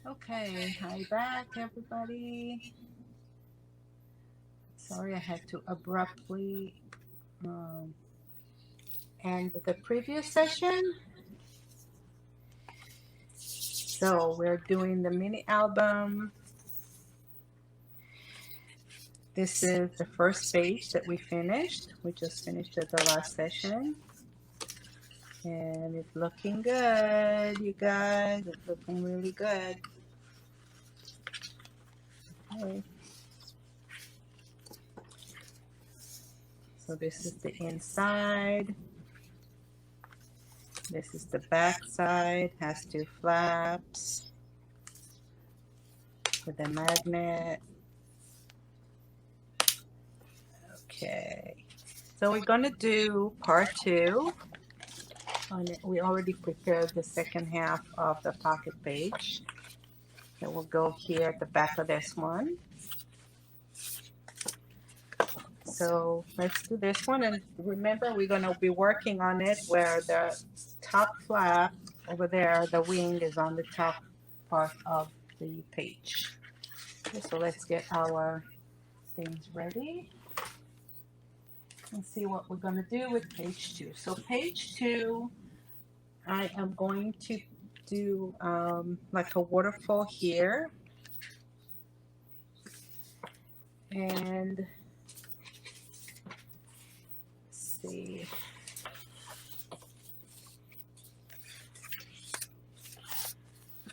Okay, hi back, everybody. Sorry I had to abruptly um, end the previous session. So we're doing the mini album. This is the first page that we finished. We just finished it the last session. And it's looking good, you guys. It's looking really good. Okay. So this is the inside. This is the back side. Has two flaps with a magnet. Okay. So we're going to do part two. We already prepared the second half of the pocket page. It will go here at the back of this one. So let's do this one. And remember, we're going to be working on it where the top flap over there, the wing is on the top part of the page. Okay, so let's get our things ready and see what we're going to do with page two. So page two, I am going to do like a waterfall here, and let's see,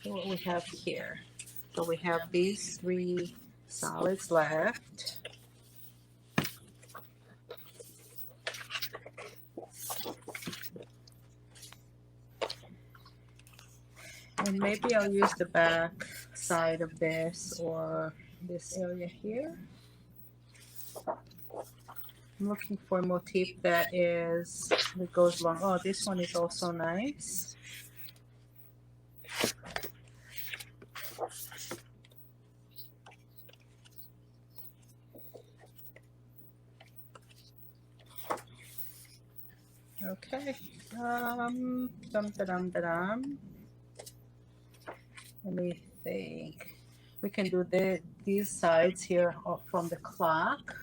what we have here. So we have these three solids left. And maybe I'll use the back side of this or this area here. I'm looking for a motif that goes along. Oh, this one is also nice. Okay. Dum. Let me think. We can do these sides here from the clock.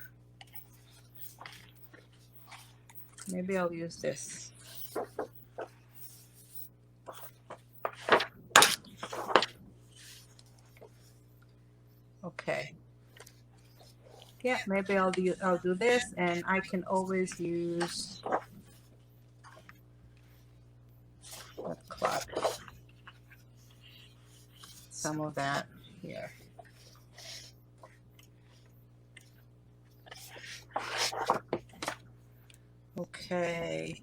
Maybe I'll use this. Okay. Yeah, maybe I'll do this, and I can always use the clock. Some of that here. Okay.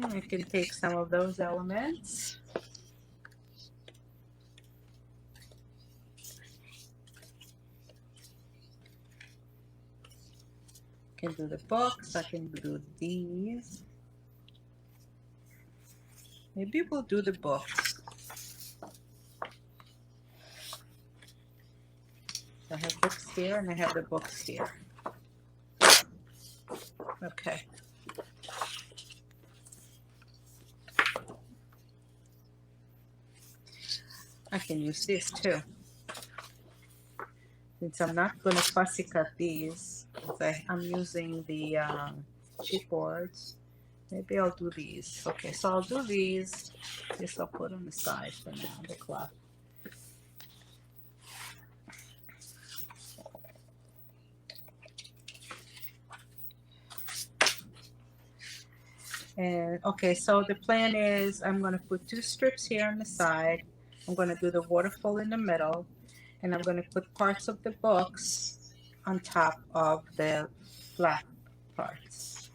I can take some of those elements. I can do the books. I can do these. Maybe we'll do the books. I have books here and I have the books here. Okay. I can use this too. Since I'm not going to fussy cut these, I'm using the chipboards, maybe I'll do these. Okay, so I'll do these. This I'll put on the side for now, the cloth. And okay, so the plan is I'm going to put two strips here on the side. I'm going to do the waterfall in the middle, and I'm going to put parts of the books on top of the flat parts.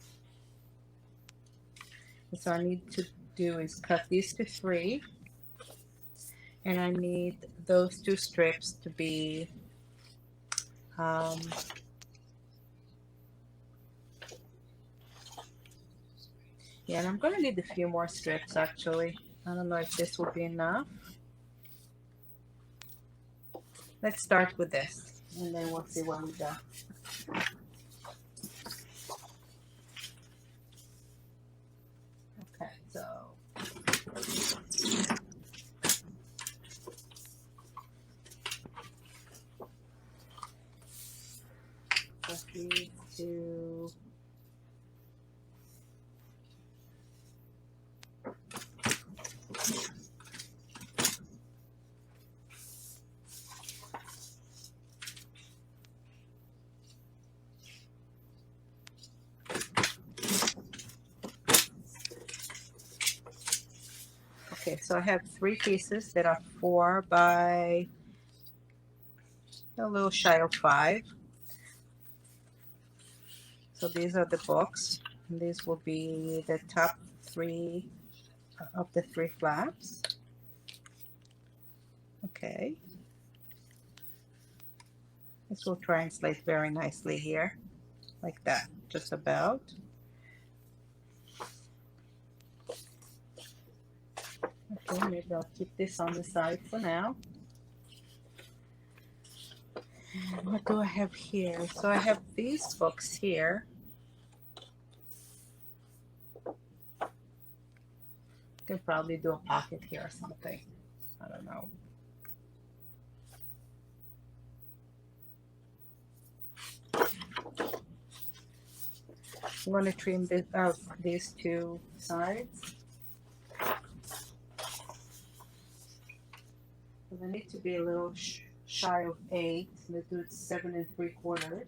And so I need to do is cut these to 3, and I need those 2 strips to be yeah, and I'm going to need a few more strips actually. I don't know if this will be enough. Let's start with this, and then we'll see what we got. Okay, so Okay, so I have 3 pieces that are 4 by a little shy of 5. So these are the books. And these will be the top 3 of the 3 flaps. Okay. This will translate very nicely here, like that, just about. Okay, maybe I'll keep this on the side for now. What do I have here? So I have these books here. Can probably do a pocket here or something. I don't know. I'm going to trim this, these 2 sides. So they need to be a little shy of 8. Let's do it 7 3/4.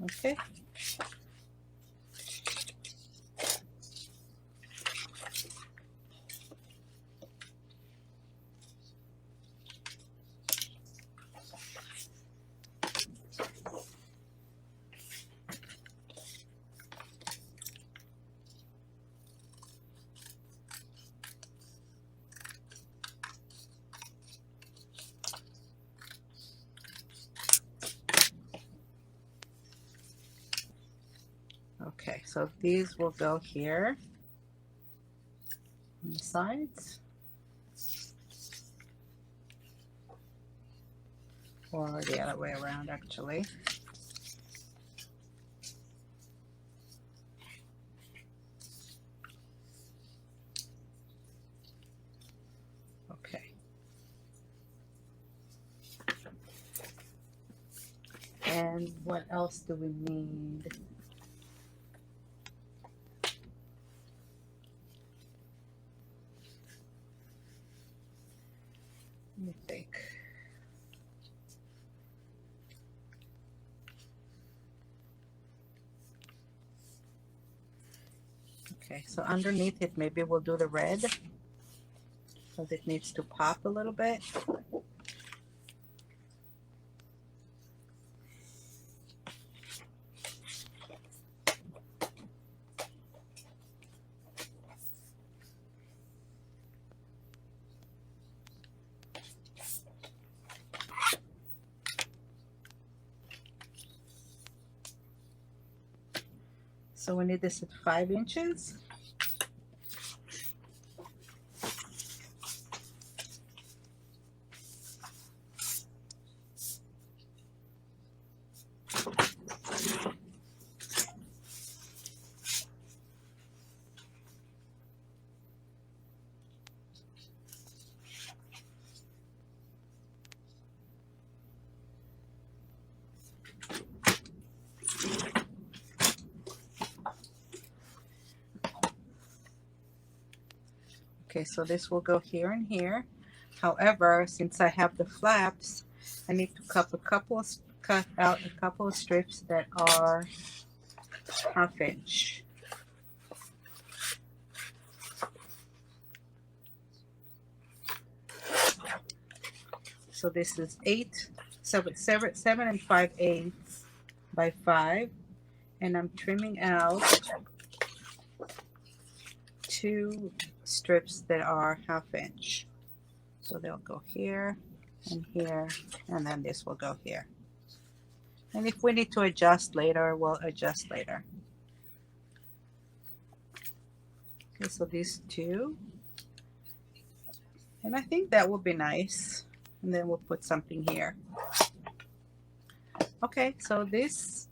Okay. Okay, so these will go here on the sides, or the other way around actually. Okay. And what else do we need? Let me think. Okay, so underneath it, maybe we'll do the red because it needs to pop a little bit. So we need this at 5 inches. Okay, so this will go here and here. However, since I have the flaps, I need to cut out a couple of strips that are 1/2 inch. So this is 7 5/8 by 5, and I'm trimming out 2 strips that are 1/2 inch. So they'll go here and here, and then this will go here. And if we need to adjust later, we'll adjust later. Okay, so these 2. And I think that will be nice. And then we'll put something here. Okay, so these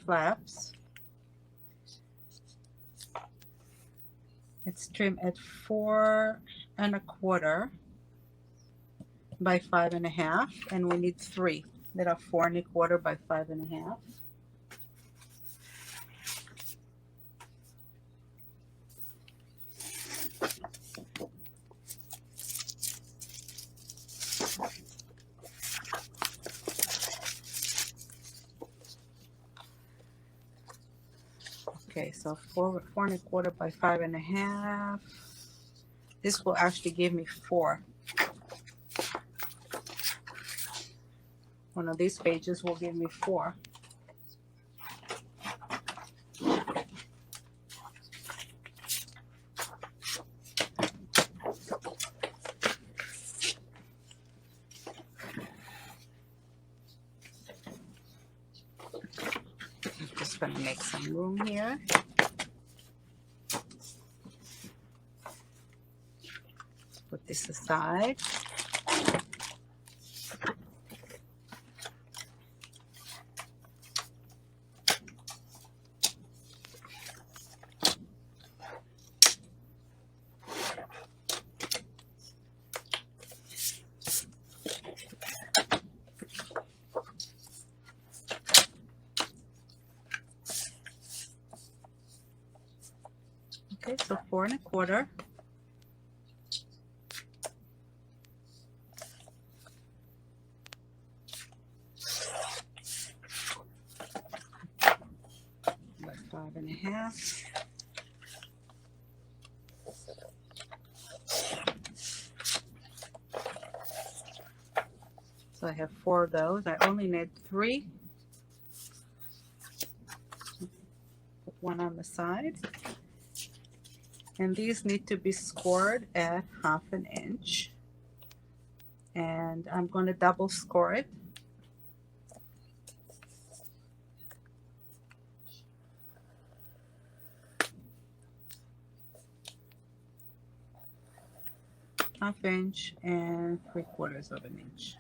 flaps It's trimmed at 4¼ by 5½, and we need 3 that are 4¼ by 5½. Okay, so 4¼ by 5½. This will actually give me 4. One of these pages will give me 4. I'm just going to make some room here. Put this aside. Okay, so 4¼ by 5½. So I have 4 of those. I only need 3. Put one on the side. And these need to be scored at 1/2 inch. And I'm going to double score it. ½ inch and 3/4 inch.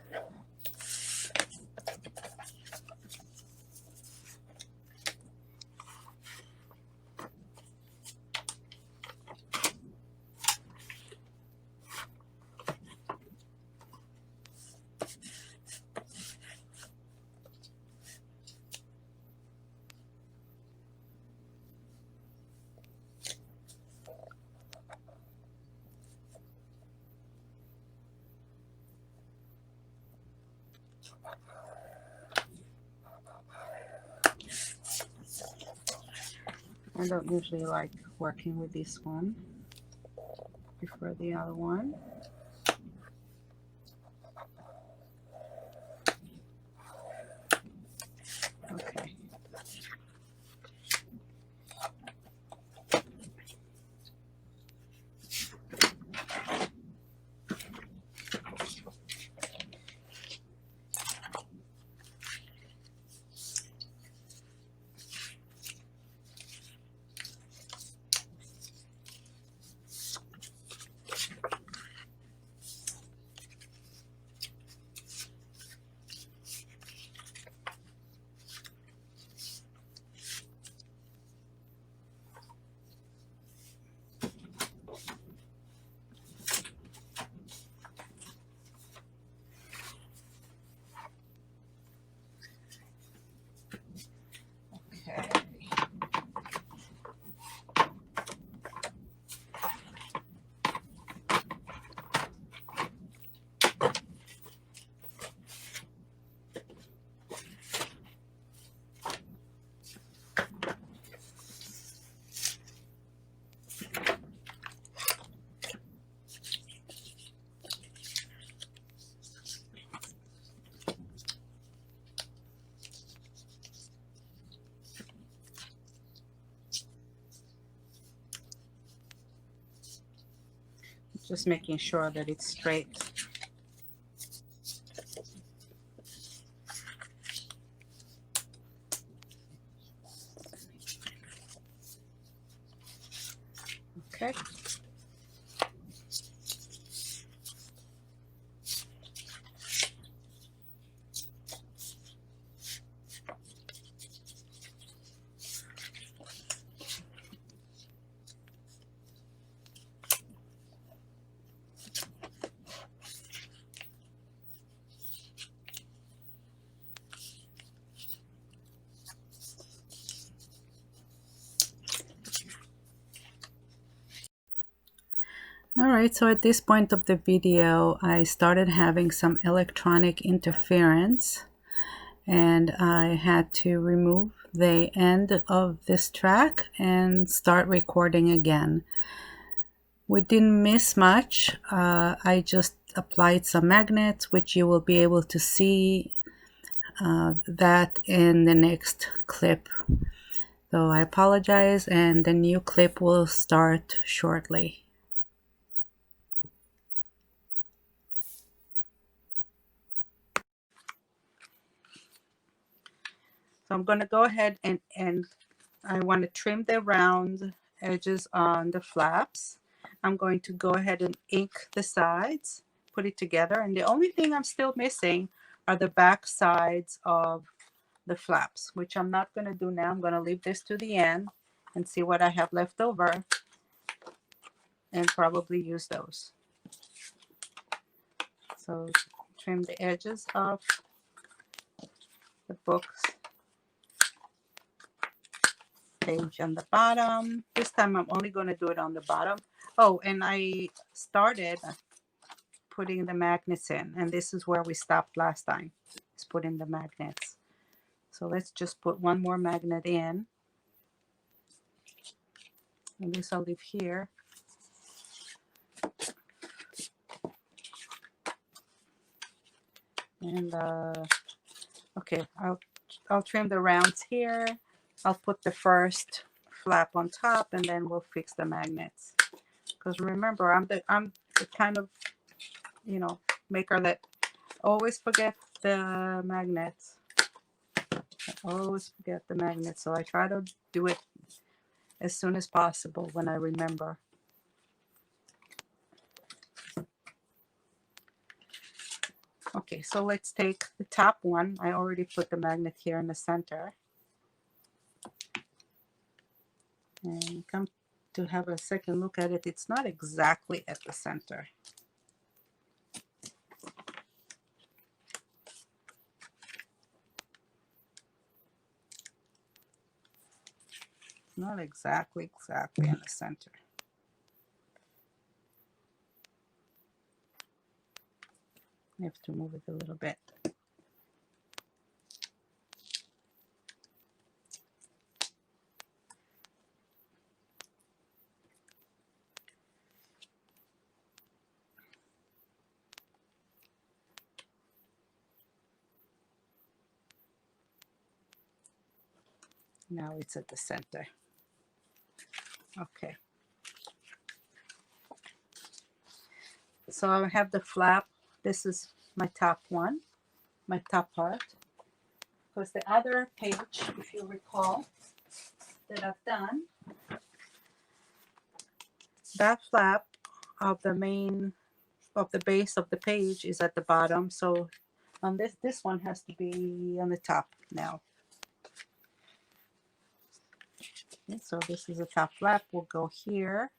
I don't usually like working with this one. Prefer the other one. Okay. Just making sure that it's straight. Okay. All right, so at this point of the video, I started having some electronic interference, and I had to remove the end of this track and start recording again. We didn't miss much. I just applied some magnets, which you will be able to see that in the next clip. So I apologize, and the new clip will start shortly. So I'm going to go ahead and I want to trim the round edges on the flaps. I'm going to go ahead and ink the sides, put it together, and the only thing I'm still missing are the back sides of the flaps, which I'm not going to do now. I'm going to leave this to the end and see what I have left over and probably use those. So trim the edges of the books page on the bottom. This time I'm only going to do it on the bottom. Oh, and I started putting the magnets in, and this is where we stopped last time, is putting the magnets. So let's just put one more magnet in, and this I'll leave here. And okay, I'll trim the rounds here. I'll put the first flap on top, and then we'll fix the magnets. Because remember, I'm the kind of, you know, maker that always forget the magnets. I always forget the magnets, so I try to do it as soon as possible when I remember. Okay, so let's take the top one. I already put the magnet here in the center. And come to have a second look at it, it's not exactly at the center. Not exactly in the center. I have to move it a little bit. Now it's at the center. Okay. So I have the flap. This is my top one, my top part. Because the other page, if you recall, that I've done, that flap of the main, of the base of the page is at the bottom. So on this one has to be on the top now. Okay, so this is the top flap. We'll go here.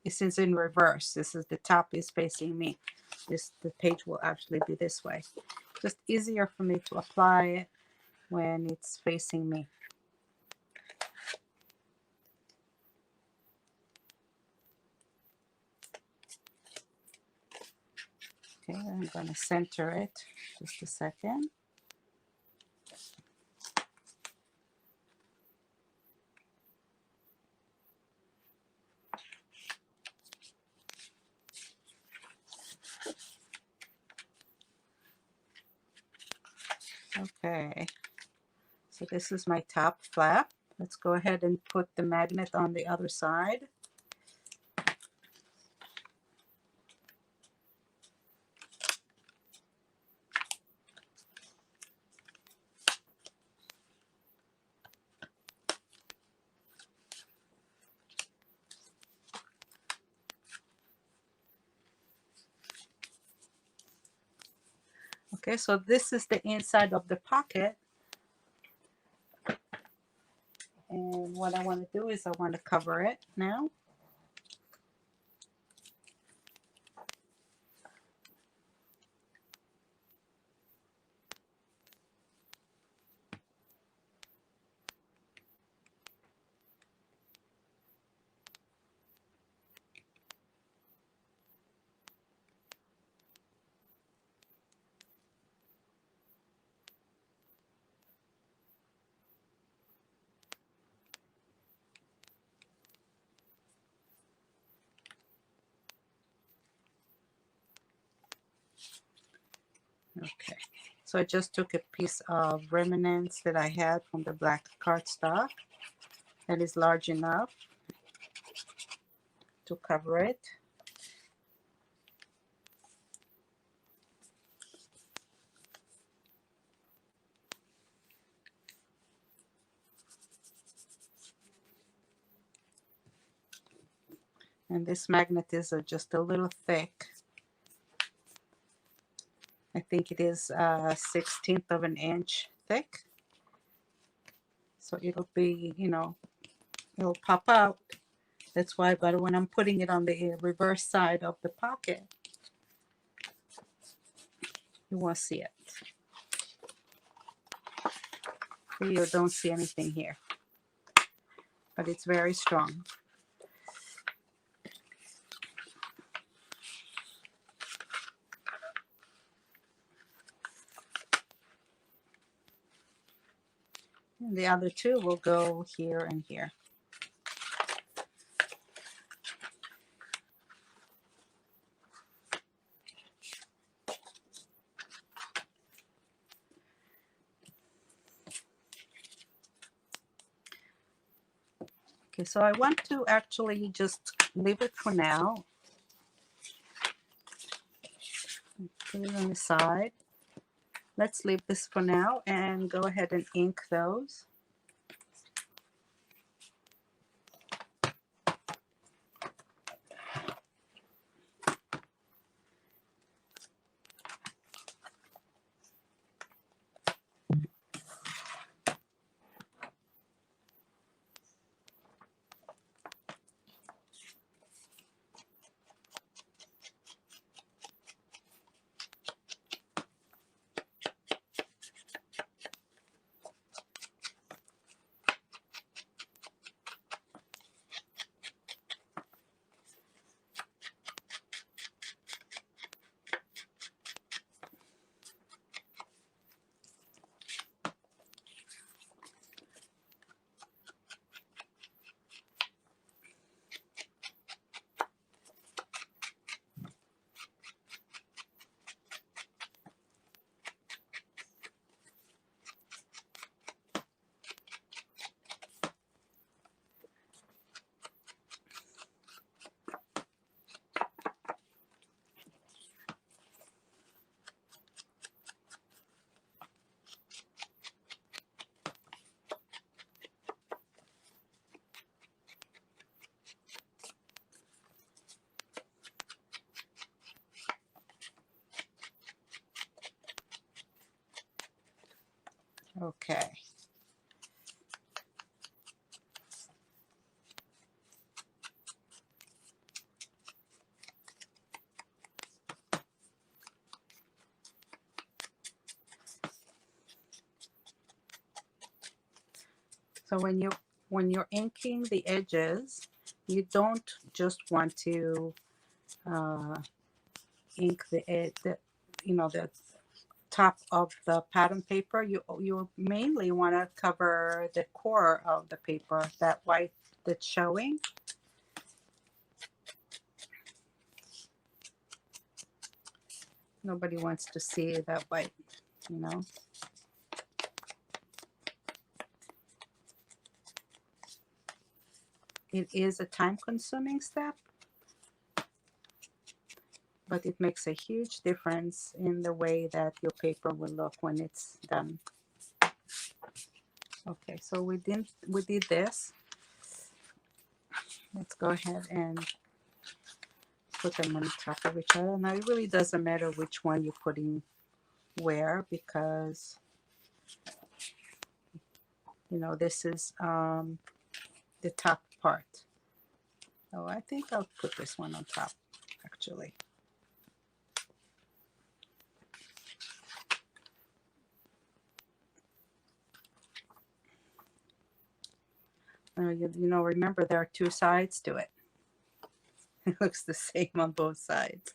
This is in reverse. This is the top is facing me. The page will actually be this way. Just easier for me to apply it when it's facing me. Okay, I'm going to center it. Just a second. Okay, so this is my top flap. Let's go ahead and put the magnet on the other side. Okay, so this is the inside of the pocket. And what I want to do is I want to cover it now. Okay, so I just took a piece of remnants that I had from the black cardstock that is large enough to cover it. And this magnet is just a little thick. I think it is 1/16 of an inch thick. So it'll be, you know, it'll pop out. That's why, but when I'm putting it on the reverse side of the pocket, you won't see it. You don't see anything here, but it's very strong. And the other two will go here and here. Okay, so I want to actually just leave it for now. Put it on the side. Let's leave this for now and go ahead and ink those. Okay. So when you're inking the edges, you don't just want to ink the you know the top of the pattern paper. You mainly want to cover the core of the paper, that white that's showing. Nobody wants to see that white, you know. It is a time-consuming step, but it makes a huge difference in the way that your paper will look when it's done. Okay, so we did this. Let's go ahead and put them on top of each other. Now it really doesn't matter which one you're putting where, because you know this is the top part. So I think I'll put this one on top actually. You know, remember there are two sides to it. It looks the same on both sides.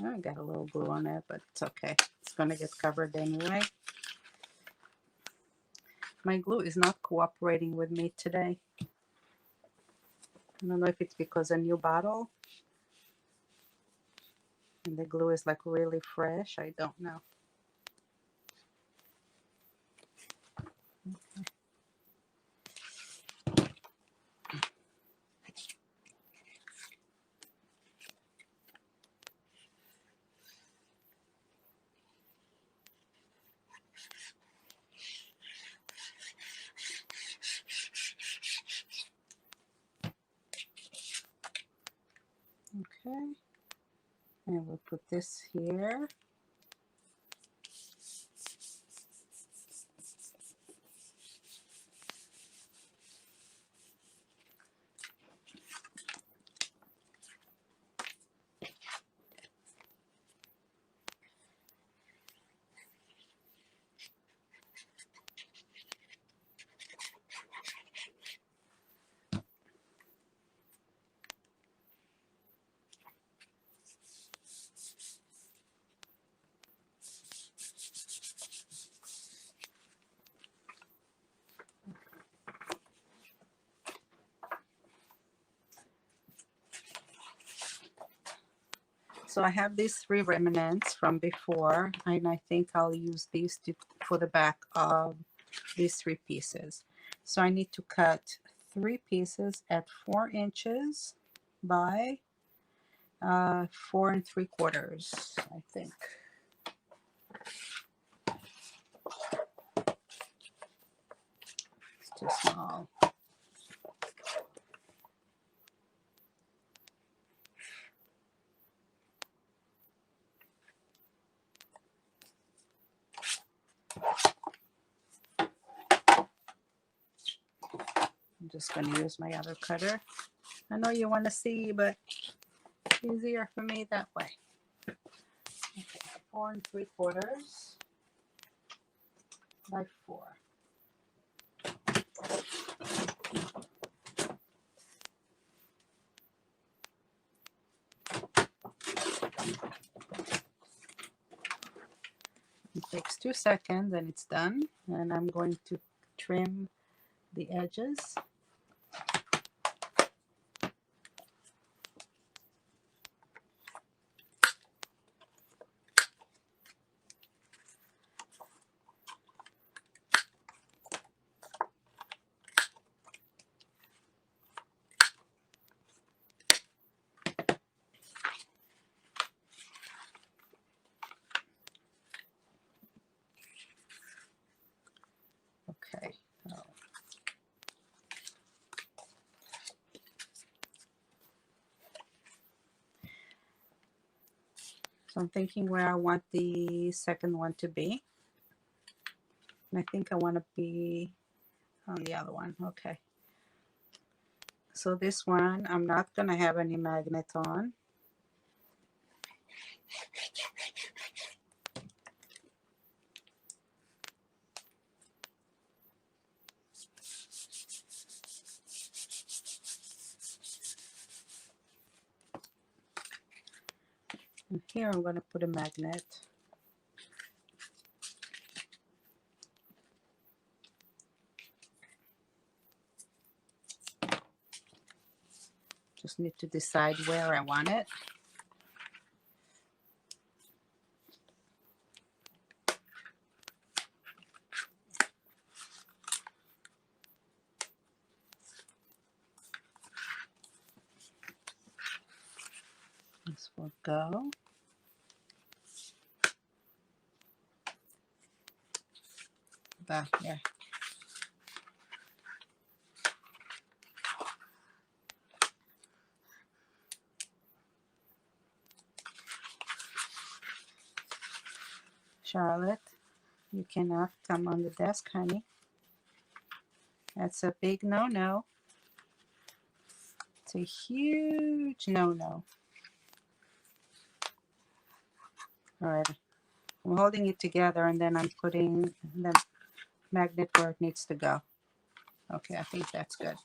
I got a little glue on it, but it's okay. It's gonna get covered anyway. My glue is not cooperating with me today. I don't know if it's because a new bottle and the glue is like really fresh. I don't know. Okay, and we'll put this here. So I have these 3 remnants from before, and I think I'll use these for the back of these 3 pieces. So I need to cut 3 pieces at 4 inches by 4 3/4, I think. It's too small. I'm just going to use my other cutter. I know you want to see, but it's easier for me that way. Okay, 4 3/4 by 4. It takes 2 seconds and it's done. And I'm going to trim the edges. Okay. So I'm thinking where I want the second one to be. And I think I want to be on the other one. Okay. So this one, I'm not going to have any magnet on. And here I'm going to put a magnet. Just need to decide where I want it. This will go. Back there. Charlotte, you cannot come on the desk, honey. That's a big no-no. It's a huge no-no. All right, I'm holding it together and then I'm putting the magnet where it needs to go. Okay, I think that's good.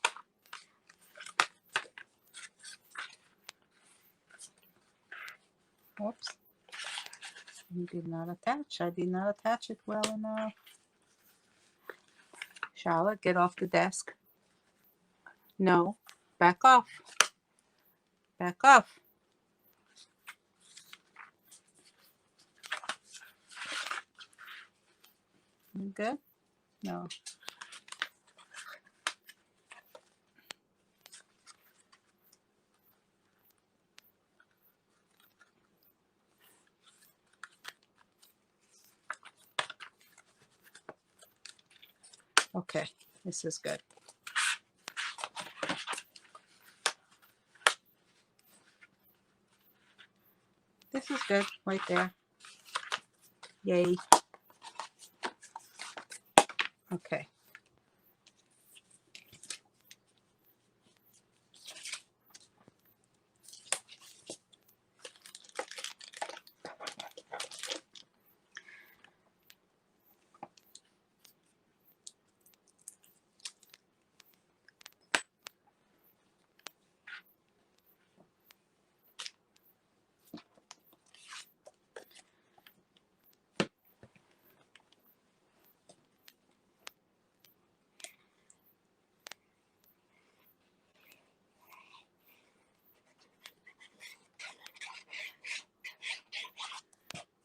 Oops. It did not attach. I did not attach it well enough. Charlotte, get off the desk. No, back off. Back off. You good? No. Okay, this is good. This is good right there. Yay. Okay.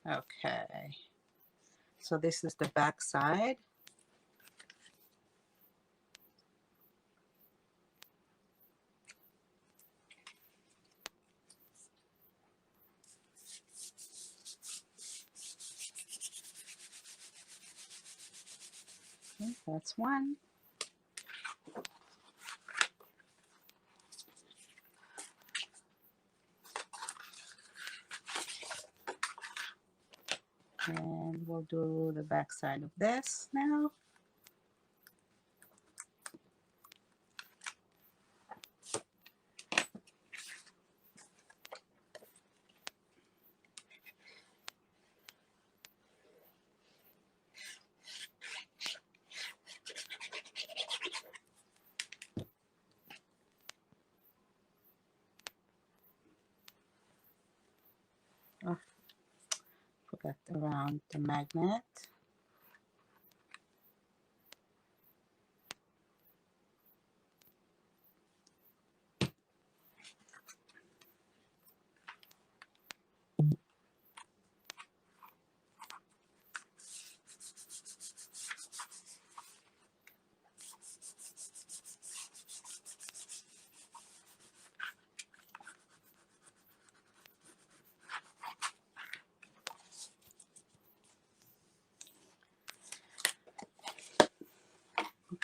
Okay. So this is the back side. Okay, that's one. And we'll do the back side of this now. Oh, forgot around the magnet.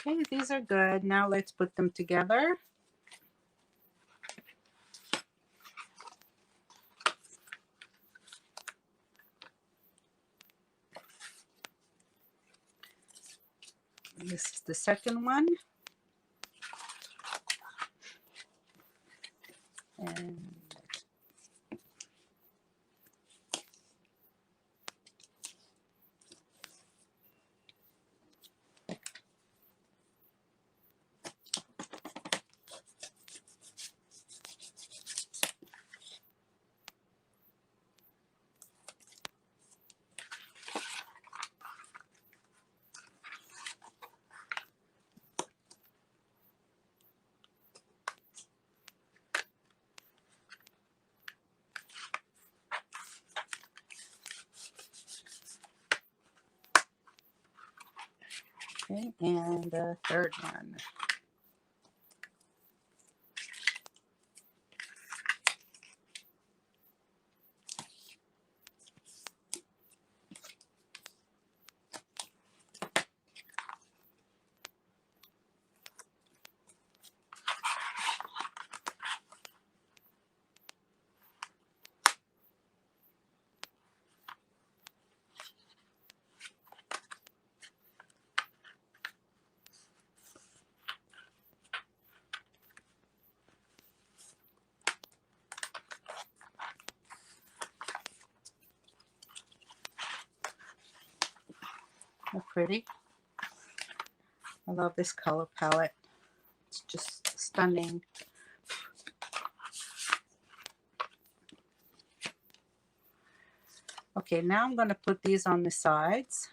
Okay, these are good. Now let's put them together. This is the second one. And okay, and the third one. They're pretty. I love this color palette. It's just stunning. Okay, now I'm going to put these on the sides.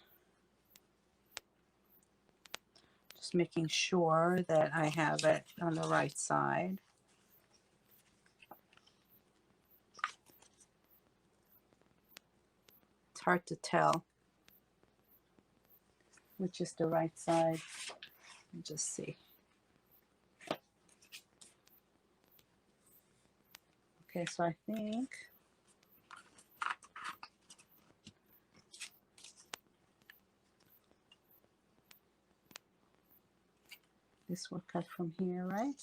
Just making sure that I have it on the right side. It's hard to tell which is the right side. Just see. Okay, so I think this will cut from here, right?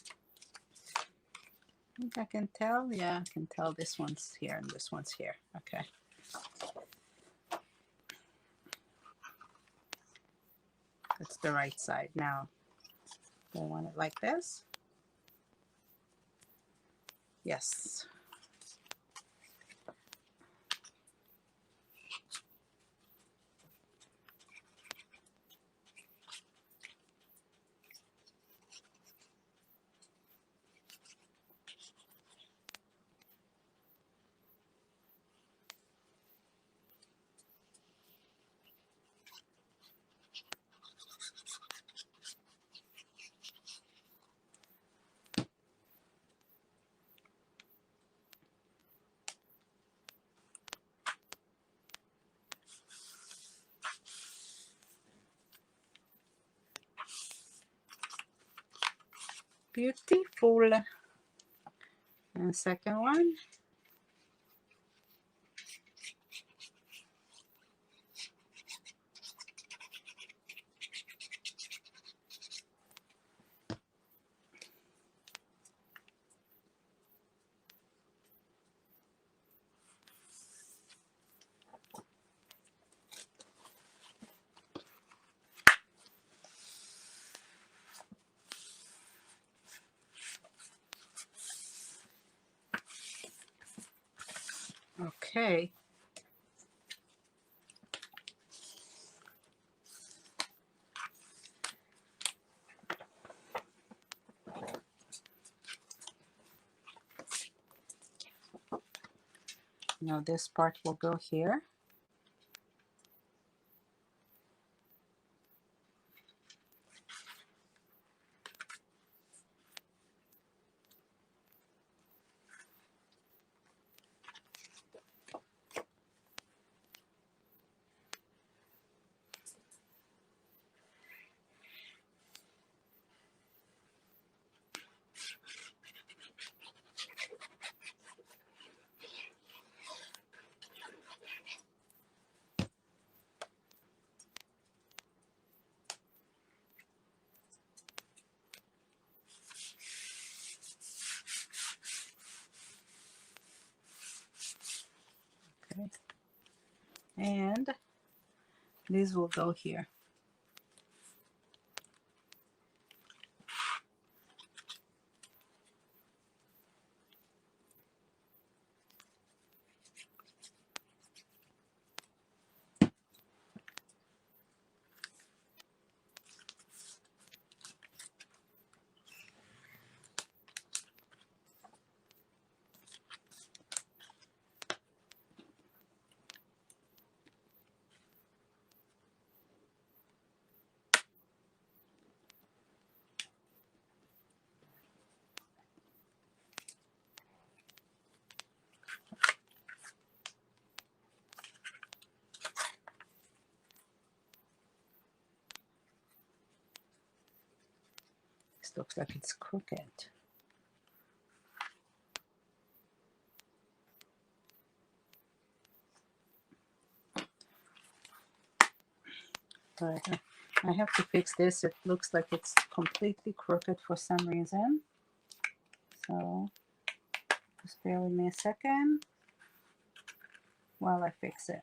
I think I can tell. Yeah, I can tell this one's here and this one's here. Okay. That's the right side. Now, do I want it like this? Yes. Beautiful. And second one. Okay. Now this part will go here. Okay. And these will go here. This looks like it's crooked. But I have to fix this. It looks like it's completely crooked for some reason. So just bear with me a second while I fix it.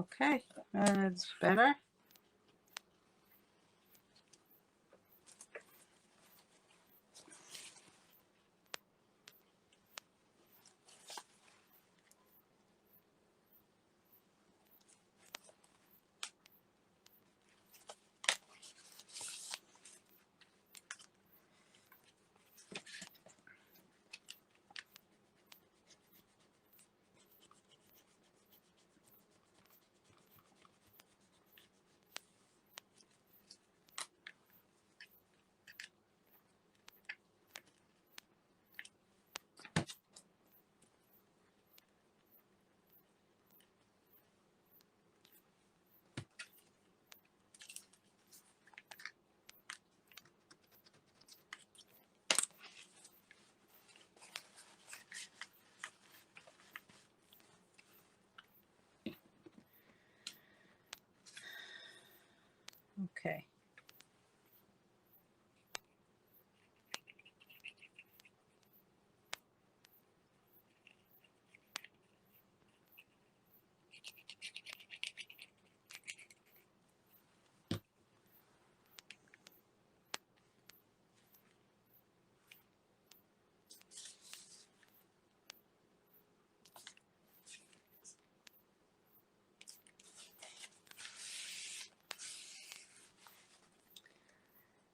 Okay, that's better. Okay.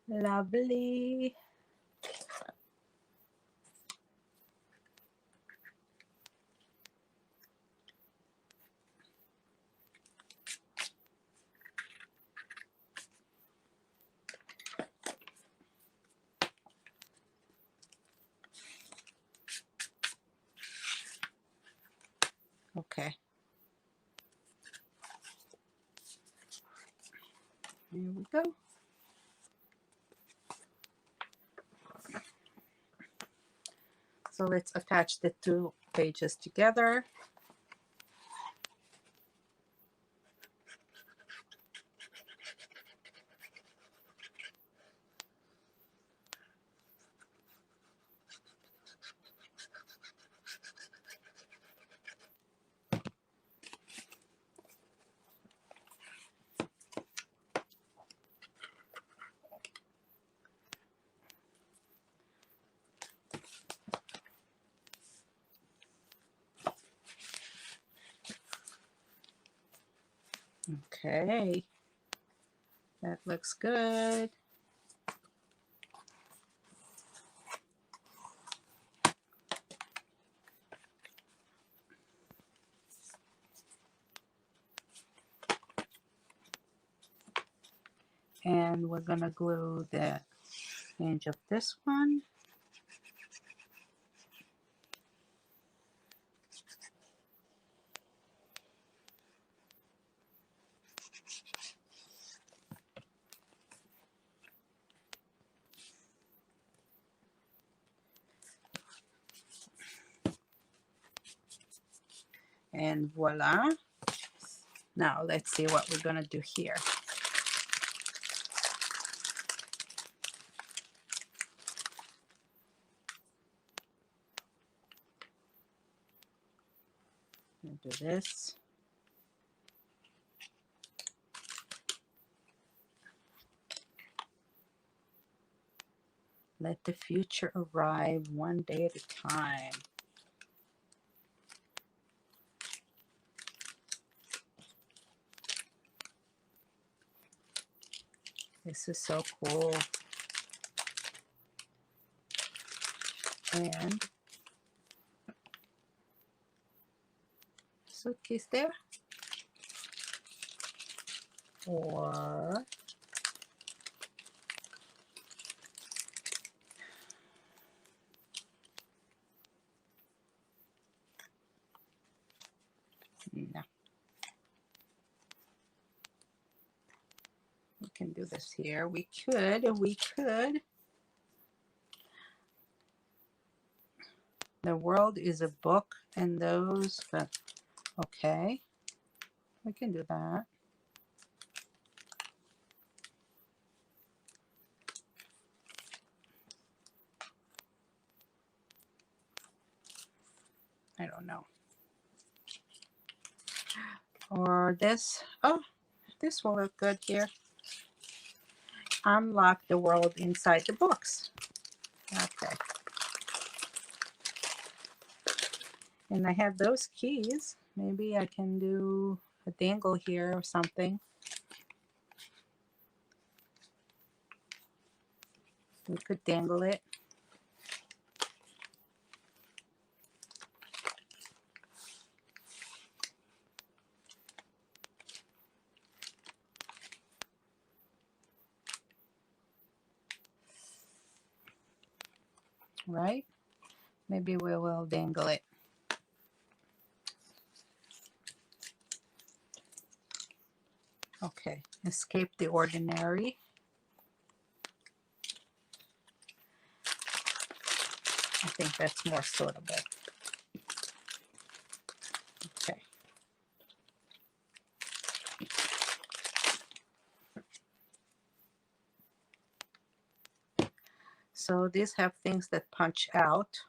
Lovely. Okay. Here we go. So let's attach the two pages together. Okay. That looks good. And we're gonna glue the hinge of this one. And voila. Now let's see what we're gonna do here. Do this. Let the future arrive one day at a time. This is so cool. And suitcase there. Or no. We can do this here. We could. The world is a book and those, but okay. We can do that. I don't know. Or this. Oh, this will look good here. Unlock the world inside the books. Okay. And I have those keys. Maybe I can do a dangle here or something. We could dangle it. Right? Maybe we will dangle it. Okay, escape the ordinary. I think that's more suitable. Okay. So these have things that punch out.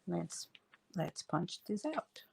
Let's punch this out.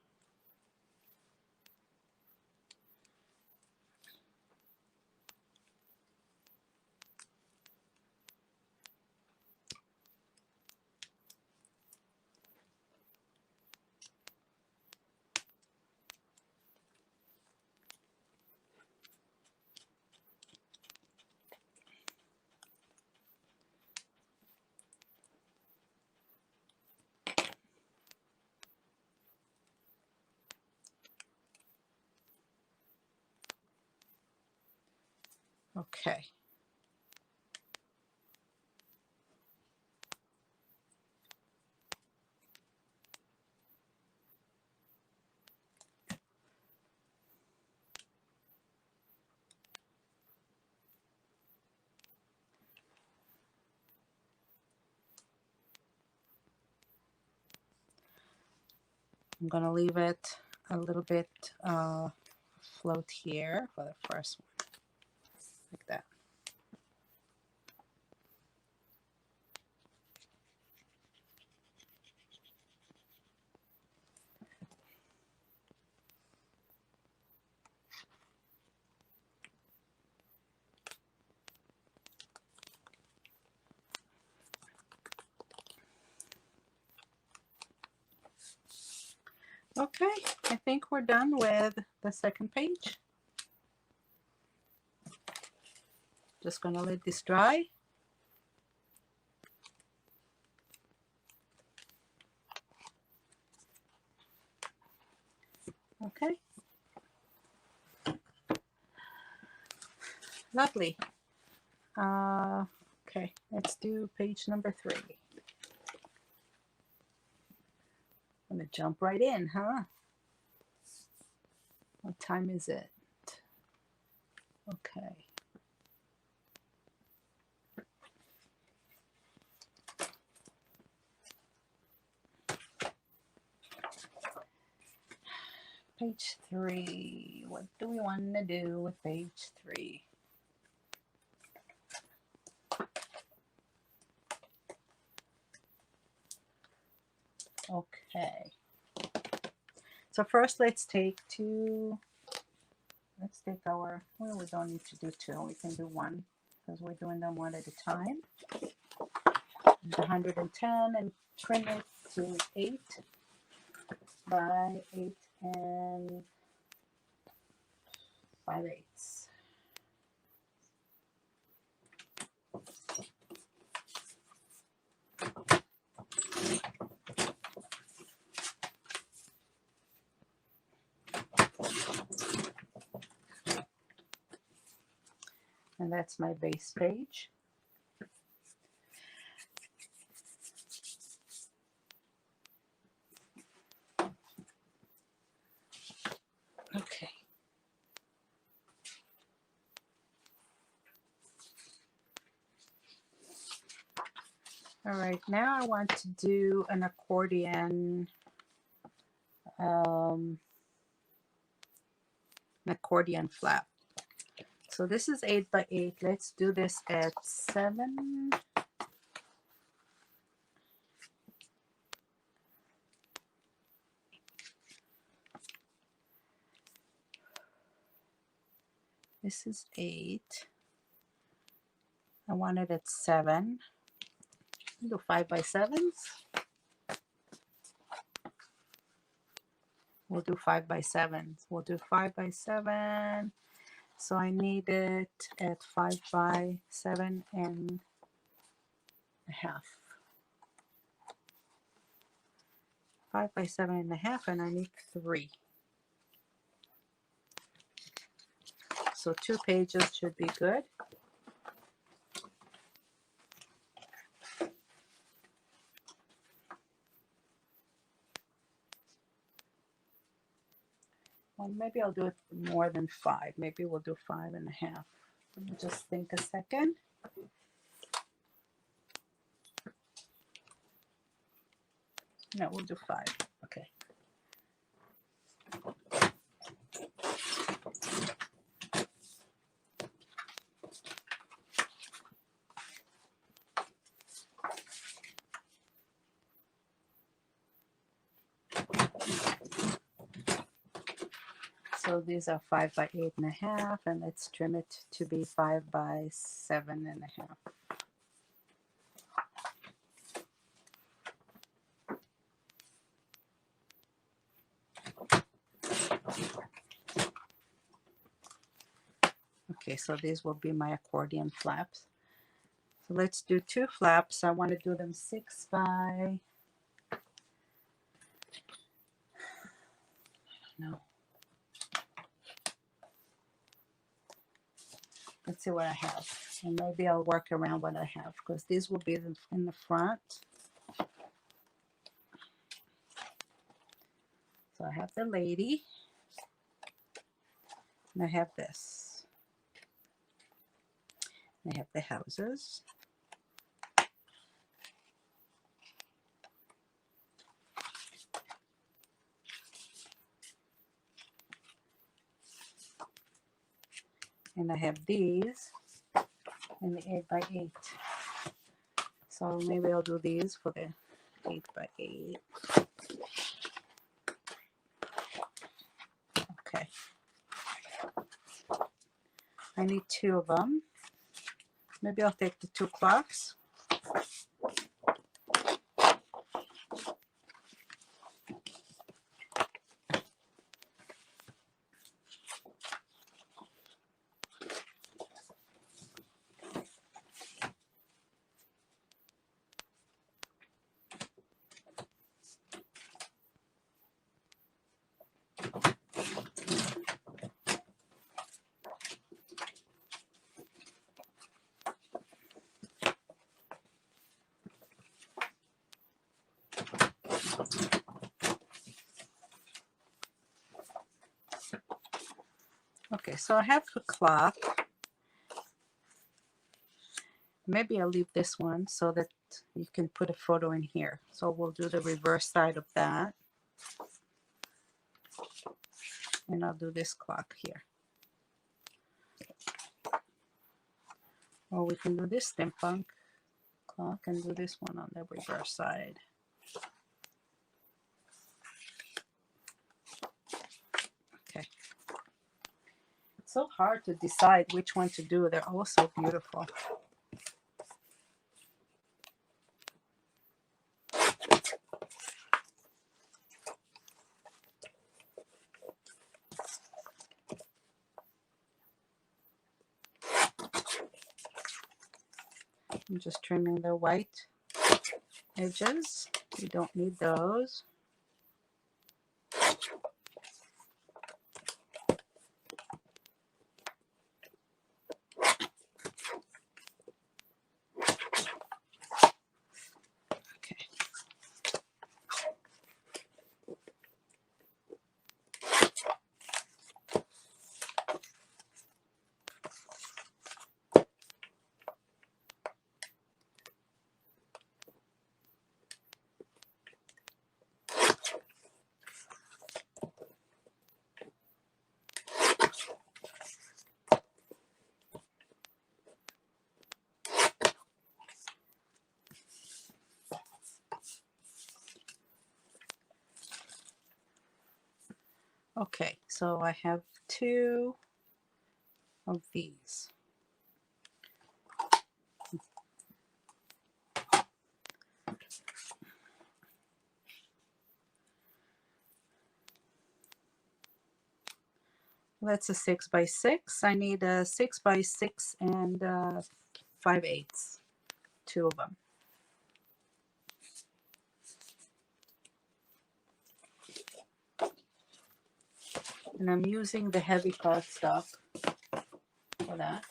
Okay. I'm gonna leave it a little bit float here for the first one, like that. Okay, I think we're done with the second page. Just gonna let this dry. Okay. Lovely. Okay, let's do page number 3. I'm gonna jump right in, huh? What time is it? Okay. Page 3. What do we want to do with page 3? Okay. So first let's take our, well, we don't need to do 2. We can do 1 because we're doing them one at a time. 110 and trim it to 8 by 8 and 5/8. And that's my base page. Okay. All right, now I want to do an accordion flap. So this is 8 by 8. Let's do this at 7. This is 8. I want it at 7. Do 5 by 7s. We'll do 5 by 7s. We'll do 5 by 7. So I need it at 5 by 7.5. 5 by 7.5, and I need 3. So 2 pages should be good. Well, maybe I'll do it more than 5. Maybe we'll do 5.5. Let me just think a second. No, we'll do 5. Okay. So these are 5 by 8.5, and let's trim it to be 5 by 7.5. Okay, so these will be my accordion flaps. So let's do 2 flaps. I want to do them 6 by, no. Let's see what I have. And maybe I'll work around what I have, because these will be in the front. So I have the lady. And I have this. I have the houses. And I have these in the 8 by 8. So maybe I'll do these for the 8 by 8. Okay. I need 2 of them. Maybe I'll take the 2 clocks. Okay, so I have the clock. Maybe I'll leave this one so that you can put a photo in here. So we'll do the reverse side of that. And I'll do this clock here. Or we can do this steampunk clock and do this one on the reverse side. Okay. It's so hard to decide which one to do. They're all so beautiful. I'm just trimming the white edges. We don't need those. Okay. Okay, so I have 2 of these. That's a 6 by 6. I need a 6 by 6 and 5/8, two of them. And I'm using the heavy cardstock for that.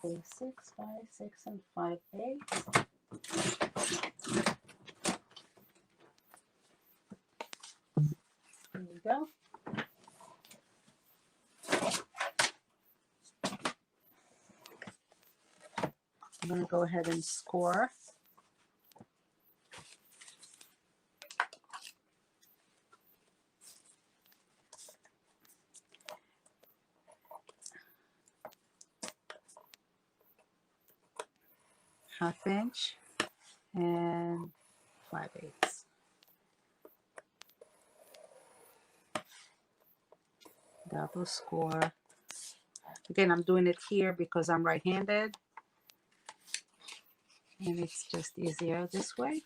Okay, 6 by 6 and 5/8. There we go. I'm going to go ahead and score. Half inch and 5/8. Double score. Again, I'm doing it here because I'm right-handed, and it's just easier this way.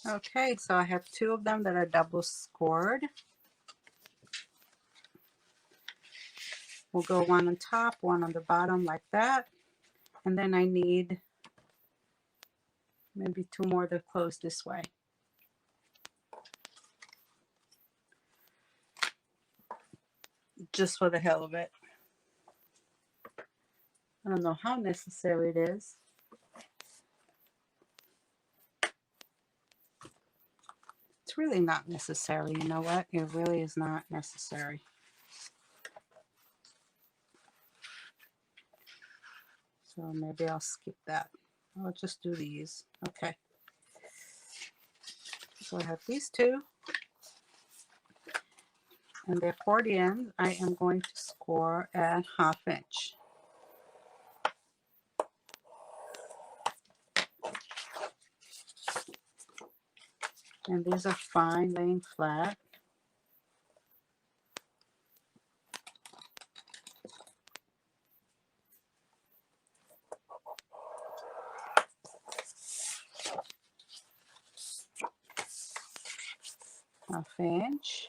Okay, so I have two of them that are double scored. We'll go one on top, one on the bottom like that. And then I need maybe two more that close this way. Just for the hell of it. I don't know how necessary it is. It's really not necessary. You know what? It really is not necessary. So maybe I'll skip that. I'll just do these. Okay. So I have these two. And the accordion, I am going to score at 1/2 inch. And these are fine, laying flat. Half inch.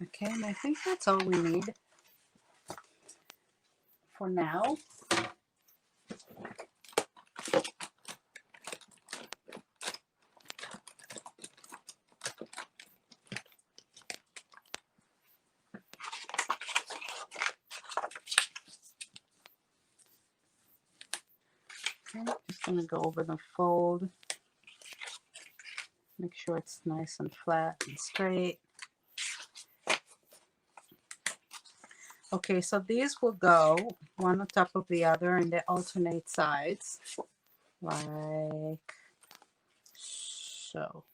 Okay, and I think that's all we need for now. Okay, just going to go over the fold. Make sure it's nice and flat and straight. Okay, so these will go one on top of the other and they alternate sides, like so.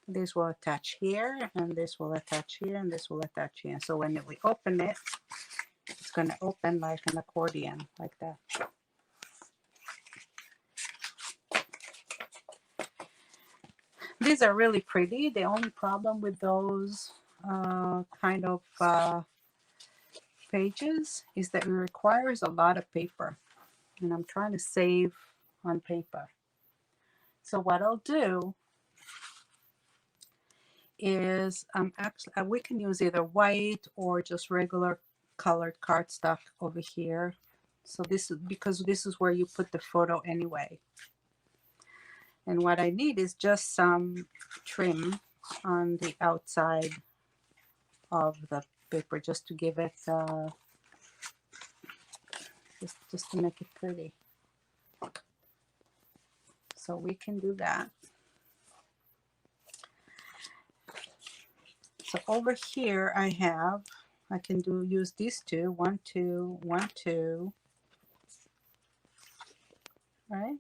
This will attach here, and this will attach here, and this will attach here. So when we open it, it's going to open like an accordion, like that. These are really pretty. The only problem with those kind of pages is that it requires a lot of paper, and I'm trying to save on paper. So what I'll do is actually we can use either white or just regular colored cardstock over here. So this is because this is where you put the photo anyway. And what I need is just some trim on the outside of the paper, just to give it just to make it pretty. So we can do that. So over here I can use these two, 1, 2, 1, 2, right?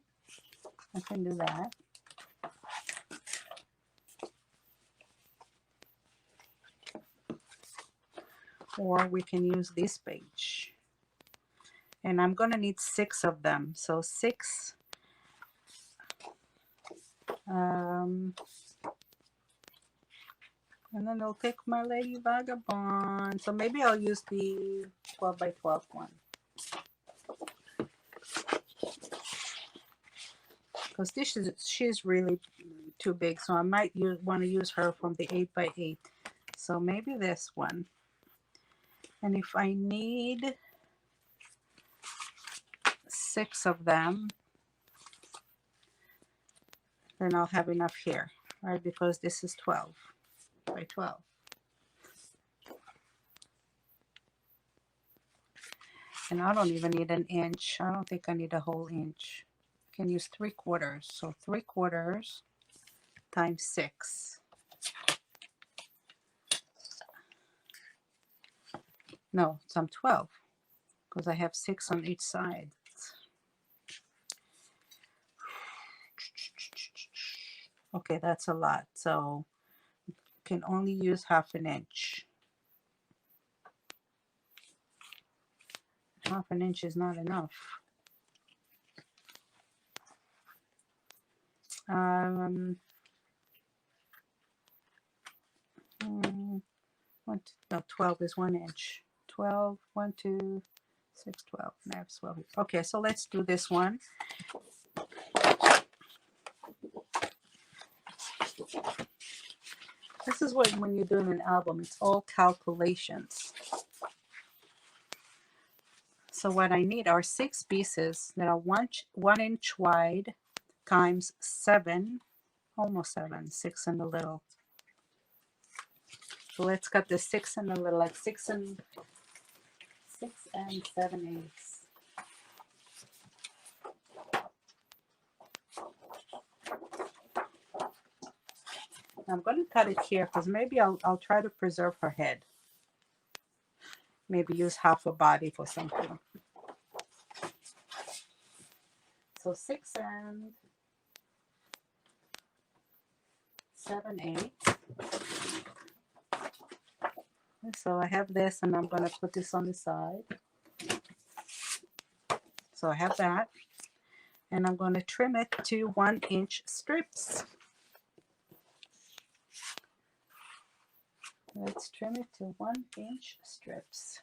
I can do that. Or we can use this page. And I'm gonna need 6 of them. So 6, and then I'll take my Lady Vagabond. So maybe I'll use the 12 by 12 one. Because she's really too big, so I might want to use her from the 8 by 8. So maybe this one. And if I need 6 of them, then I'll have enough here, right? Because this is 12 by 12. And I don't even need an inch. I don't think I need a whole inch. I can use 3/4. So 3/4 times 6. No, so I'm 12 because I have 6 on each side. Okay, that's a lot. So you can only use 1/2 inch. 1/2 inch is not enough. No, 12 is 1 inch. 12, 1, 2, 6, 12. I have 12. Okay, so let's do this one. This is what, when you're doing an album, it's all calculations. So what I need are 6 pieces that are 1 inch wide times 7, almost 7, 6 and a little. So let's cut the 6 and a little, like 6 and 7/8. I'm going to cut it here because maybe I'll try to preserve her head. Maybe use 1/2 a body for something. So 6 and 7/8. So I have this, and I'm going to put this on the side. So I have that, and I'm going to trim it to 1 inch strips. Let's trim it to 1 inch strips.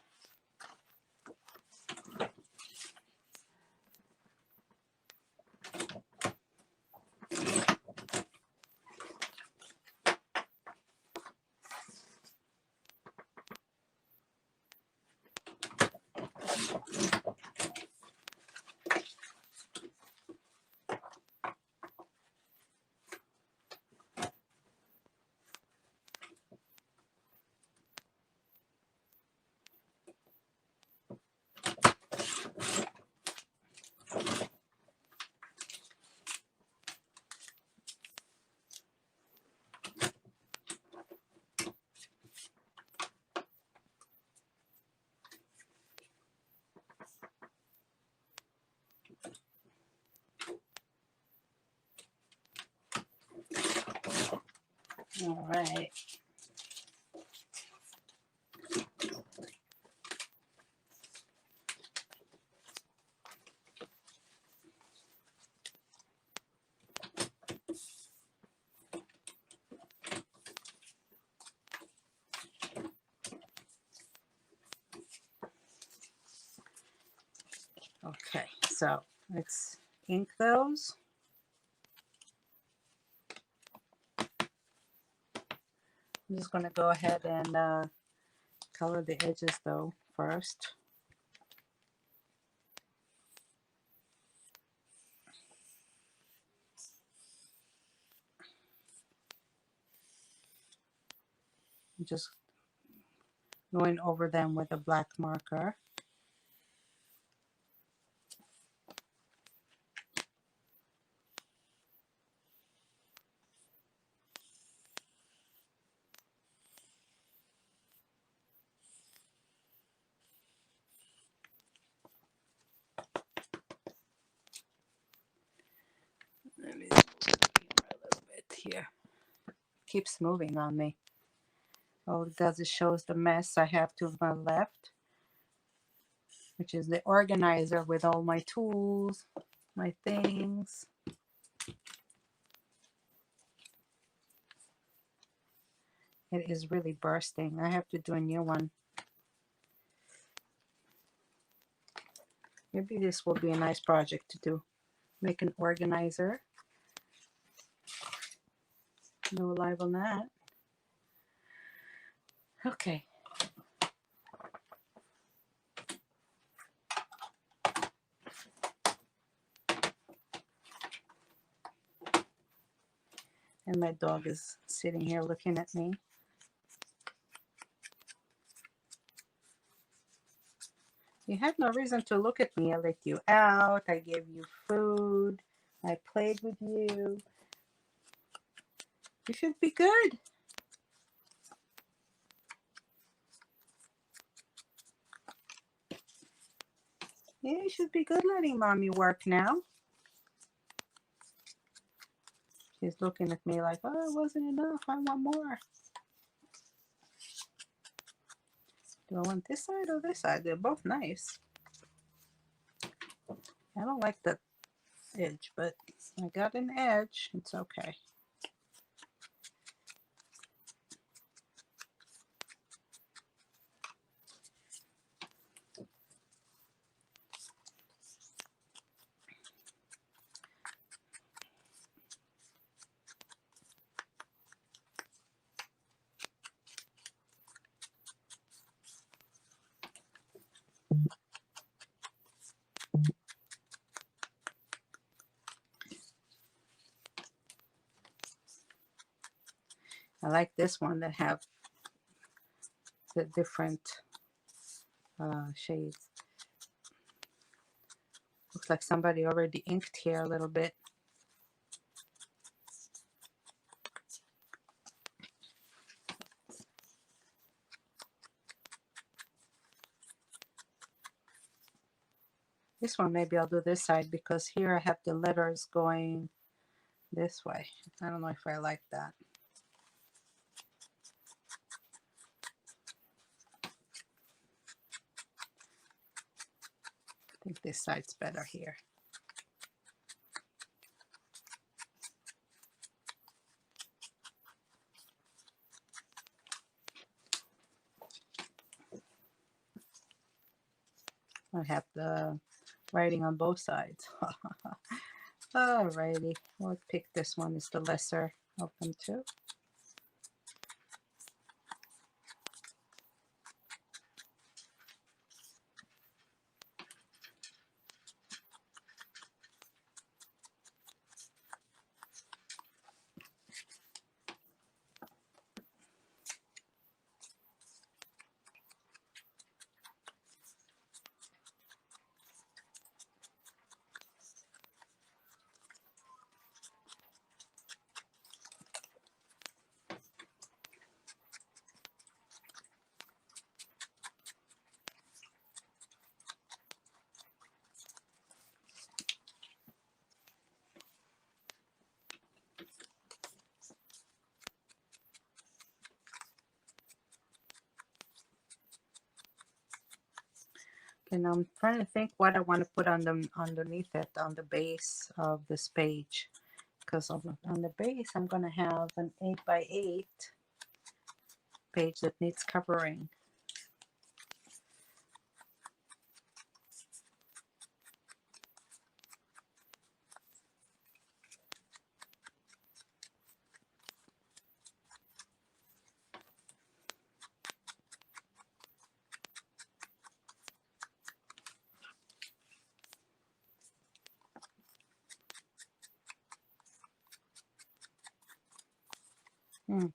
All right. Okay, so let's ink those. I'm just going to go ahead and color the edges though first. Just going over them with a black marker. Let me move the camera a little bit here. Keeps moving on me. All it does is shows the mess I have to my left, which is the organizer with all my tools, my things. It is really bursting. I have to do a new one. Maybe this will be a nice project to do. Make an organizer. No live on that. Okay. And my dog is sitting here looking at me. You had no reason to look at me. I let you out. I gave you food. I played with you. You should be good. Yeah, you should be good letting mommy work now. She's looking at me like, oh, it wasn't enough. I want more. Do I want this side or this side? They're both nice. I don't like the edge, but I got an edge. It's okay. I like this one that have the different shades. Looks like somebody already inked here a little bit. This one maybe I'll do this side because here I have the letters going this way. I don't know if I like that. I think this side's better here. I have the writing on both sides. Alrighty, we'll pick this one. It's the lesser of them two. And I'm trying to think what I want to put on the underneath it on the base of this page, because on the base I'm going to have an 8x8 page that needs covering. Hmm.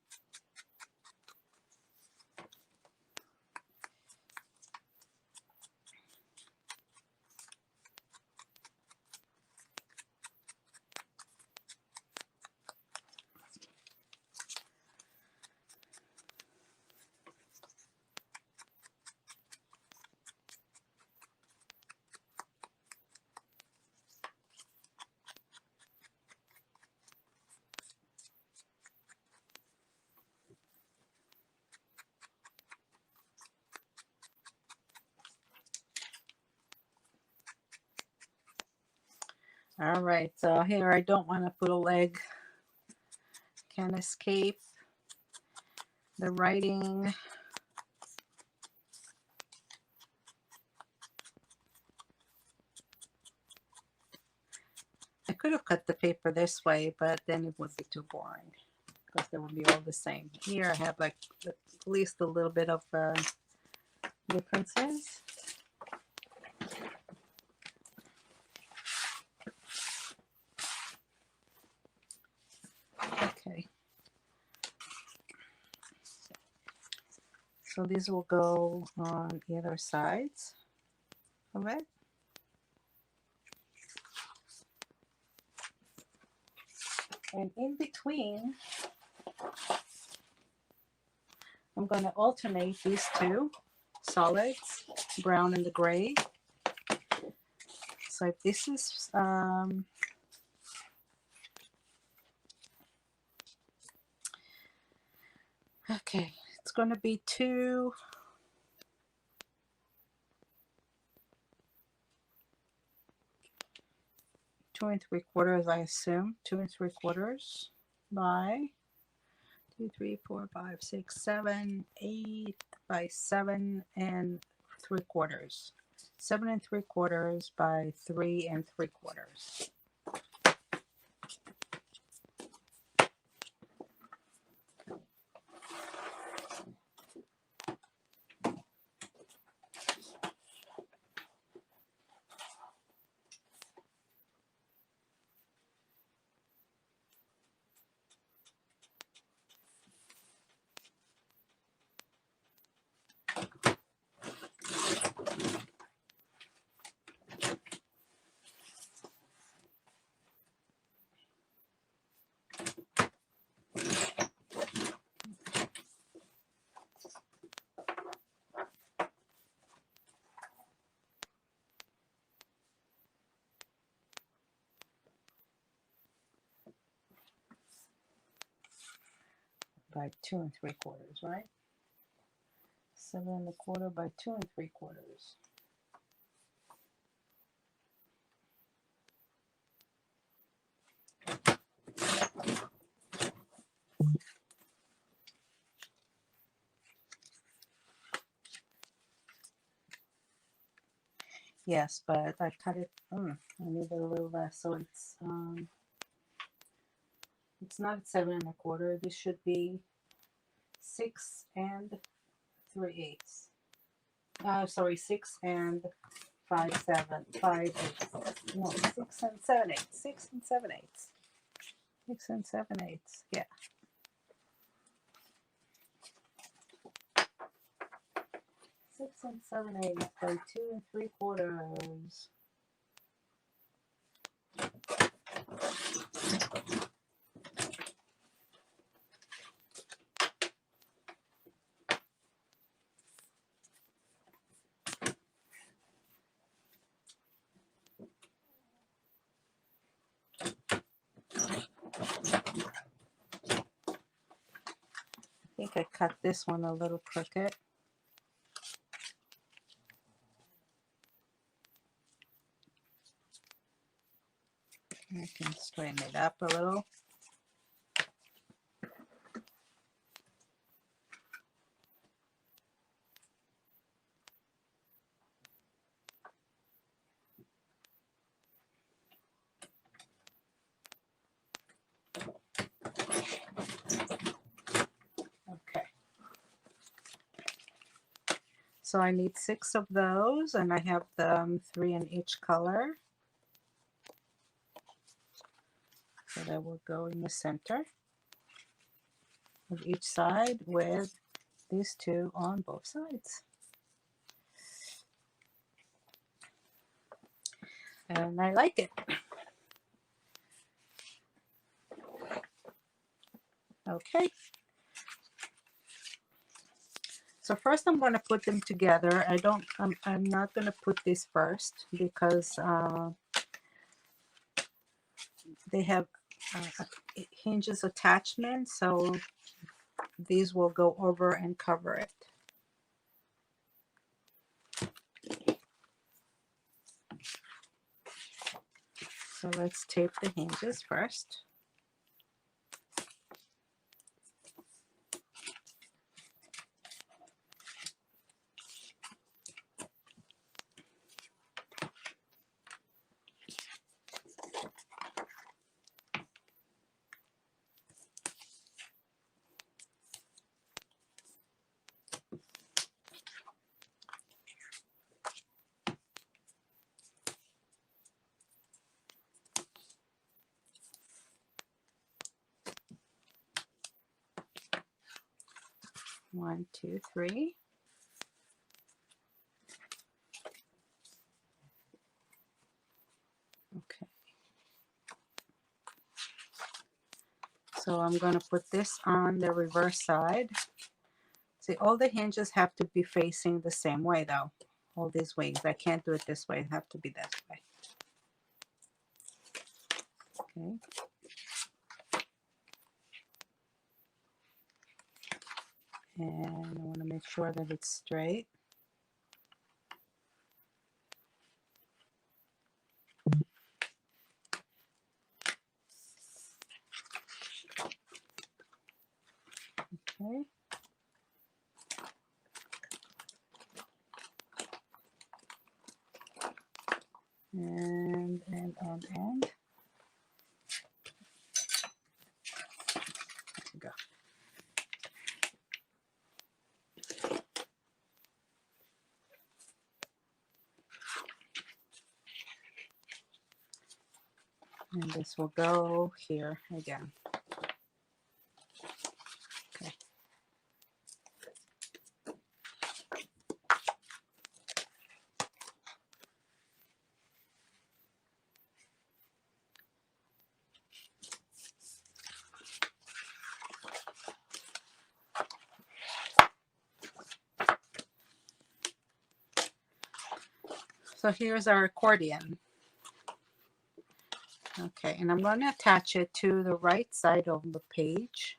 All right, so here I don't want to put a leg. Can't escape the writing. I could have cut the paper this way, but then it would be too boring because they would be all the same. Here I have like at least a little bit of differences. Okay. So these will go on either sides of it. And in between, I'm going to alternate these two solids, brown and the gray. So if this is okay, it's going to be 2 3/4, I assume. 2 3/4 by 2, 3, 4, 5, 6, 7, 8 by 7 3/4. 7 3/4 by 3 3/4. By 2 3/4, right? 7 1/4 by 2 3/4. Yes, but I cut it. I need a little less, so it's not 7 1/4. This should be 6 3/8. Sorry, 6 5 7 5 8. No, 6 7 8. 6 7 8. 6 7 8. Yeah. 6 7 8 by 2 3/4. I think I cut this one a little crooked. I can straighten it up a little. Okay. So I need 6 of those, and I have them 3 in each color. So that will go in the center of each side with these 2 on both sides. And I like it. Okay. So first I'm going to put them together. I'm not going to put this first because they have hinges attachment, so these will go over and cover it. So let's tape the hinges first. One, two, three. Okay. So I'm going to put this on the reverse side. See, all the hinges have to be facing the same way though. All these wings. I can't do it this way. It have to be this way. Okay. And I want to make sure that it's straight. Okay. And end. There we go. And this will go here again. Okay. So here's our accordion. Okay, and I'm going to attach it to the right side of the page.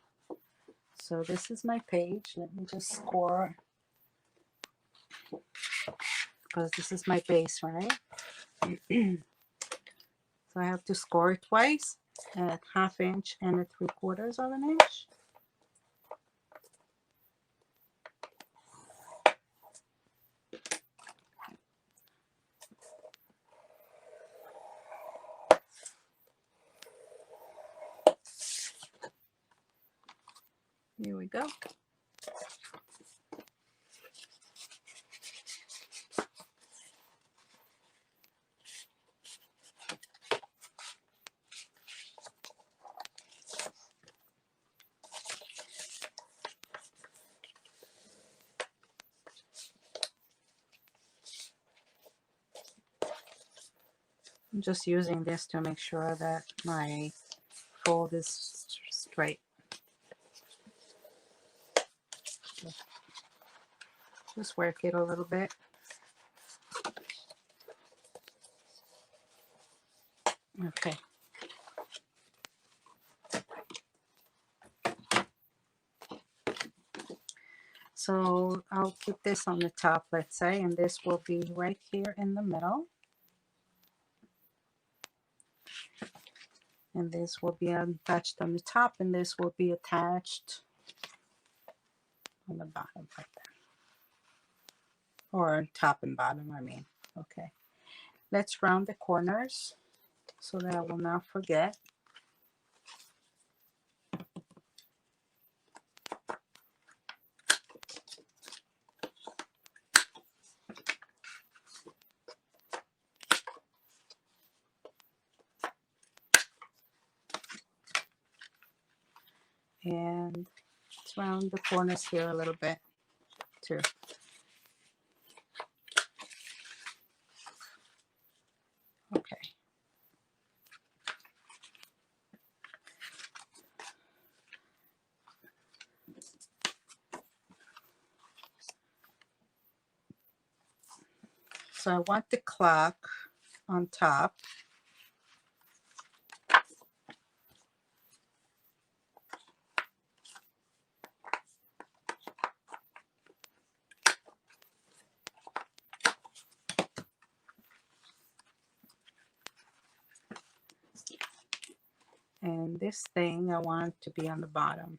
So this is my page. Let me just score, because this is my base, right? So I have to score it twice at 1/2 inch and at 3/4 of an inch. Here we go. I'm just using this to make sure that my fold is straight. Just work it a little bit. Okay. So I'll keep this on the top, let's say, and this will be right here in the middle. And this will be attached on the top, and this will be attached on the bottom like that. Or top and bottom, I mean. Okay. Let's round the corners so that I will not forget. And let's round the corners here a little bit too. Okay. So I want the clock on top. And this thing I want to be on the bottom.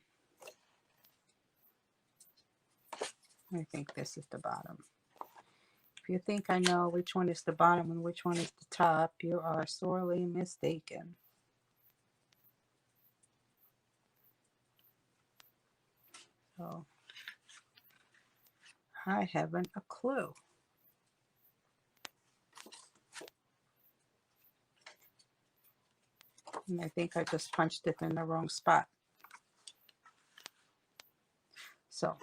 I think this is the bottom. If you think I know which one is the bottom and which one is the top, you are sorely mistaken. So I haven't a clue. And I think I just punched it in the wrong spot. So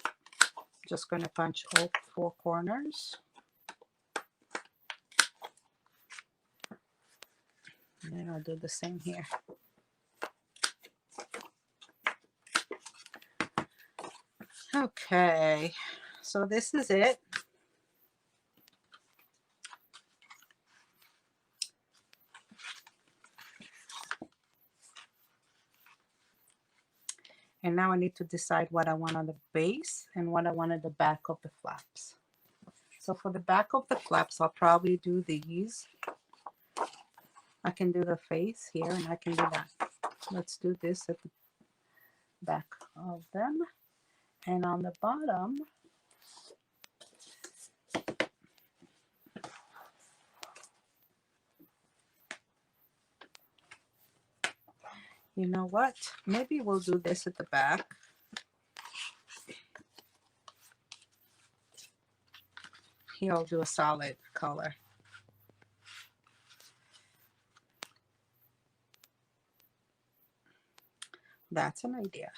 just going to punch all 4 corners. And then I'll do the same here. Okay, so this is it. And now I need to decide what I want on the base and what I want at the back of the flaps. So for the back of the flaps, I'll probably do these. I can do the face here and I can do that. Let's do this at the back of them. And on the bottom, you know what? Maybe we'll do this at the back. Here I'll do a solid color. That's an idea.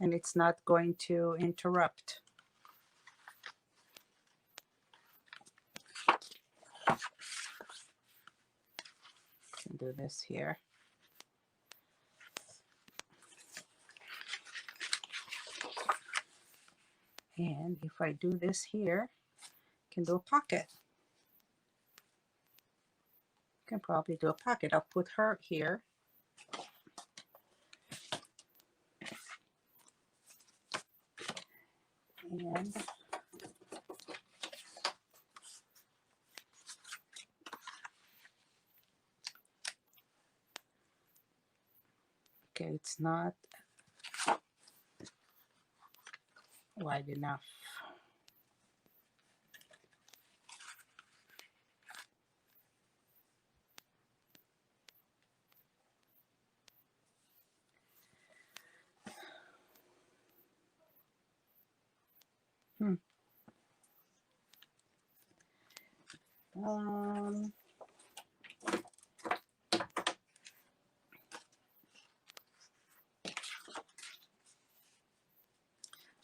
And it's not going to interrupt. Can do this here. And if I do this here, I can do a pocket. Can probably do a pocket. I'll put her here. And okay, it's not wide enough.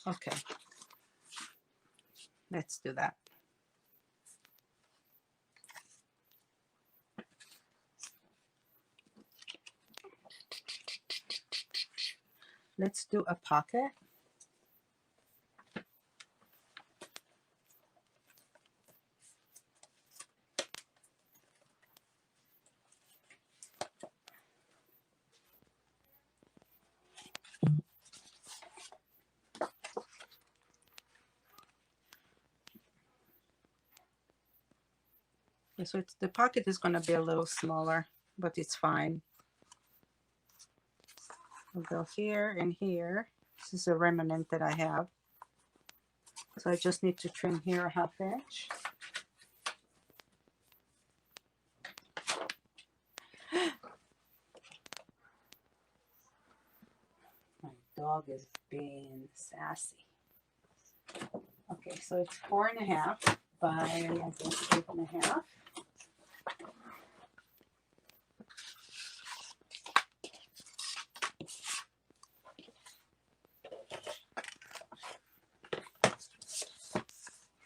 Okay, let's do that. Let's do a pocket. So it's, the pocket is going to be a little smaller, but it's fine. I'll go here and here. This is a remnant that I have. So I just need to trim here a 1/2 inch. My dog is being sassy. Okay, so it's 4.5 by, I guess, 8.5.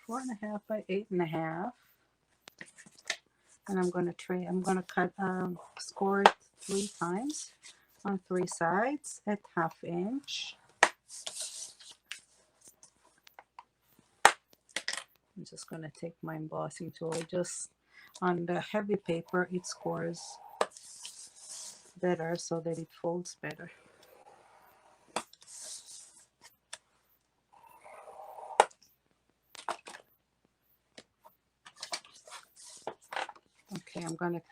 Four and a half by 8.5. And I'm going to cut, score it 3 times on 3 sides at 1/2 inch. I'm just going to take my embossing tool. Just on the heavy paper, it scores better so that it folds better. Okay, I'm going to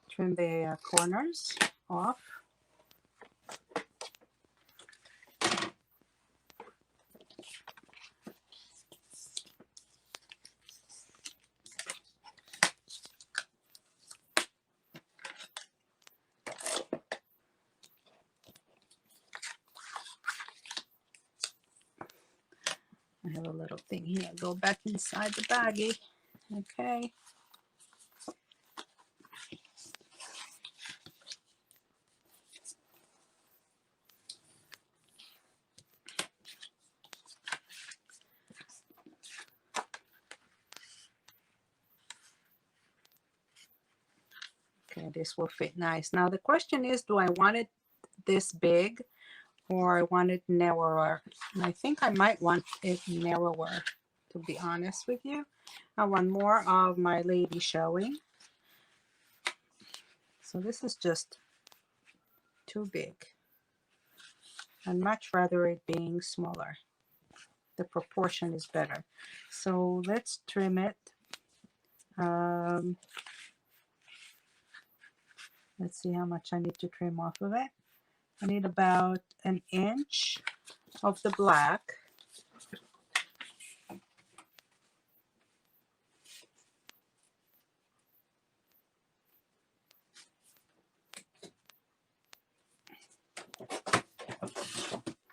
trim the corners off. I have a little thing here. Go back inside the baggie. Okay. Okay, this will fit nice. Now the question is, do I want it this big or I want it narrower? And I think I might want it narrower, to be honest with you. I want more of my lady showing. So this is just too big. I'd much rather it being smaller. The proportion is better. So let's trim it. Let's see how much I need to trim off of it. I need about 1 inch of the black.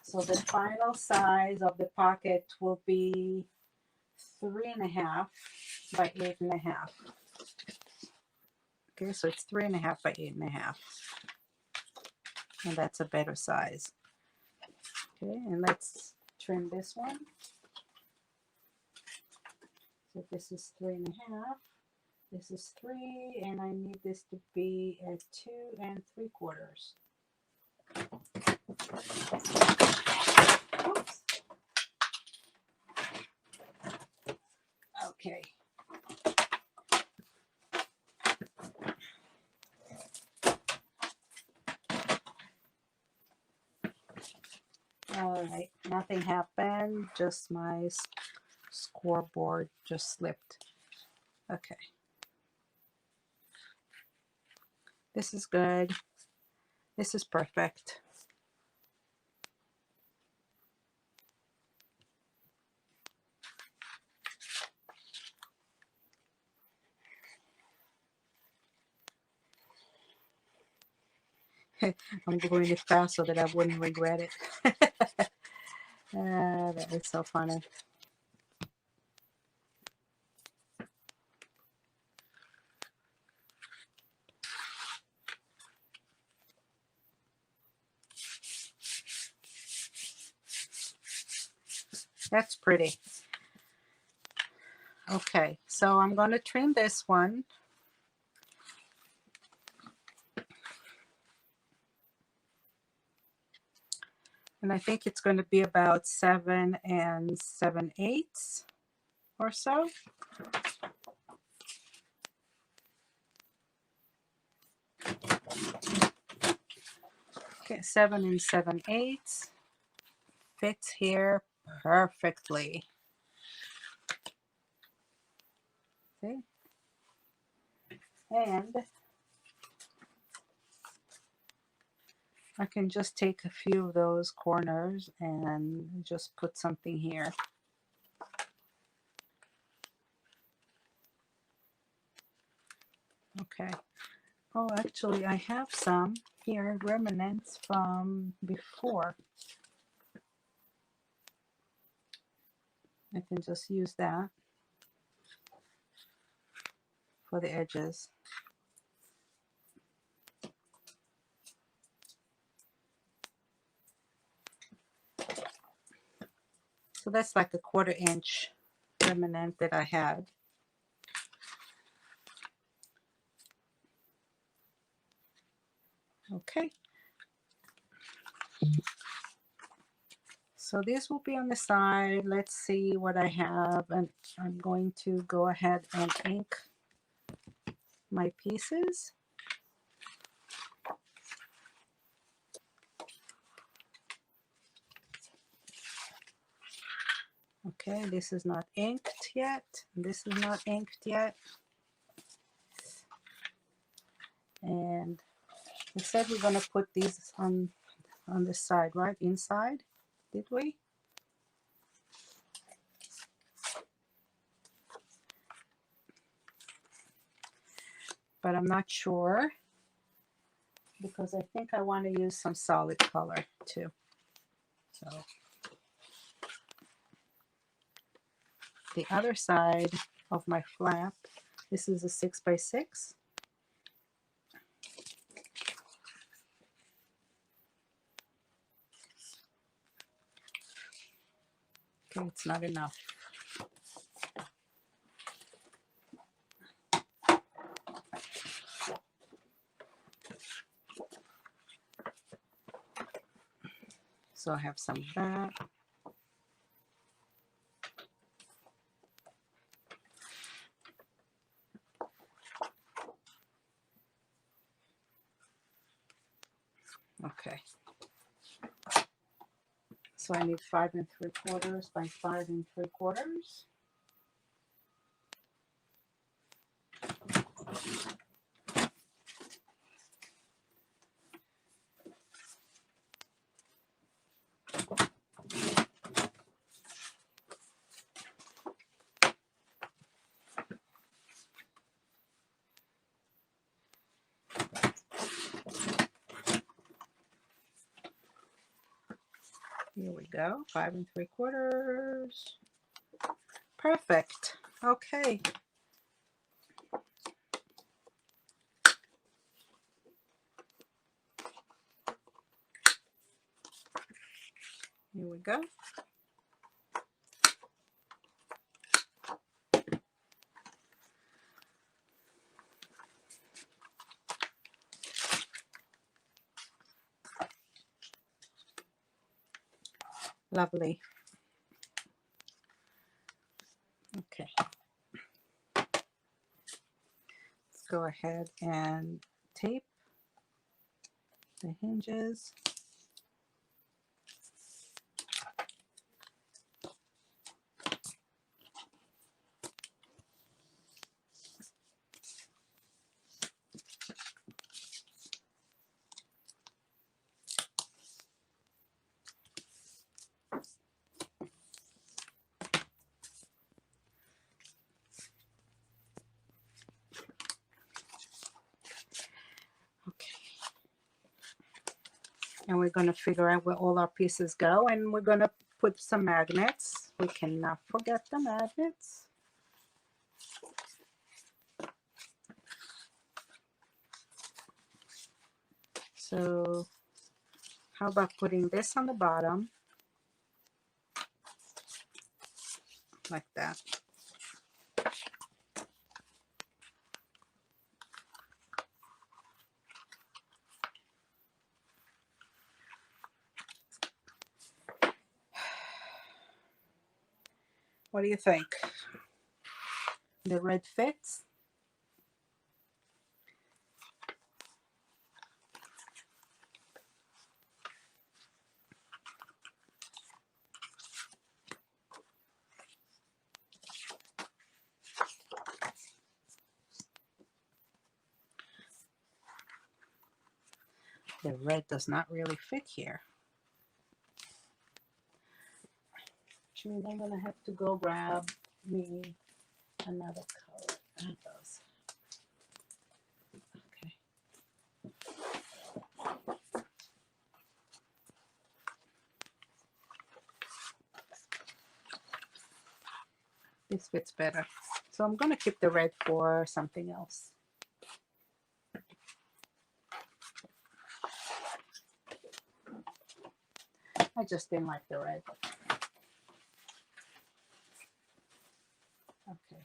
So the final size of the pocket will be 3.5 by 8.5. Okay, so it's 3.5 by 8.5. And that's a better size. Okay, and let's trim this one. So this is 3.5. This is 3, and I need this to be at 2 3/4. Oops. Okay. All right, nothing happened, just my scoreboard just slipped. Okay. This is good. This is perfect. I'm doing it fast so that I wouldn't regret it. That is so funny. That's pretty. Okay, so I'm going to trim this one. And I think it's going to be about 7 7/8 or so. Okay, 7 7/8 fits here perfectly. See? And I can just take a few of those corners and just put something here. Okay. Oh, actually, I have some here, remnants from before. I can just use that for the edges. So that's like a 1/4 inch remnant that I had. Okay. So this will be on the side. Let's see what I have, and I'm going to go ahead and ink my pieces. Okay, this is not inked yet. This is not inked yet. And we said we're going to put these on the side, right? Inside, did we? But I'm not sure, because I think I want to use some solid color too. So the other side of my flap, this is a 6x6. Okay, it's not enough. So I have some of that. Okay. So I need 5 3/4 by 5 3/4. Here we go, 5 3/4. Perfect. Okay. Here we go. Lovely. Okay. Let's go ahead and tape the hinges. And we're going to figure out where all our pieces go, and we're going to put some magnets. We cannot forget the magnets. So how about putting this on the bottom like that? What do you think? The red fits? The red does not really fit here. Which means I'm gonna have to go grab me another color. That does. Okay. This fits better. So I'm gonna keep the red for something else. I just didn't like the red. Okay.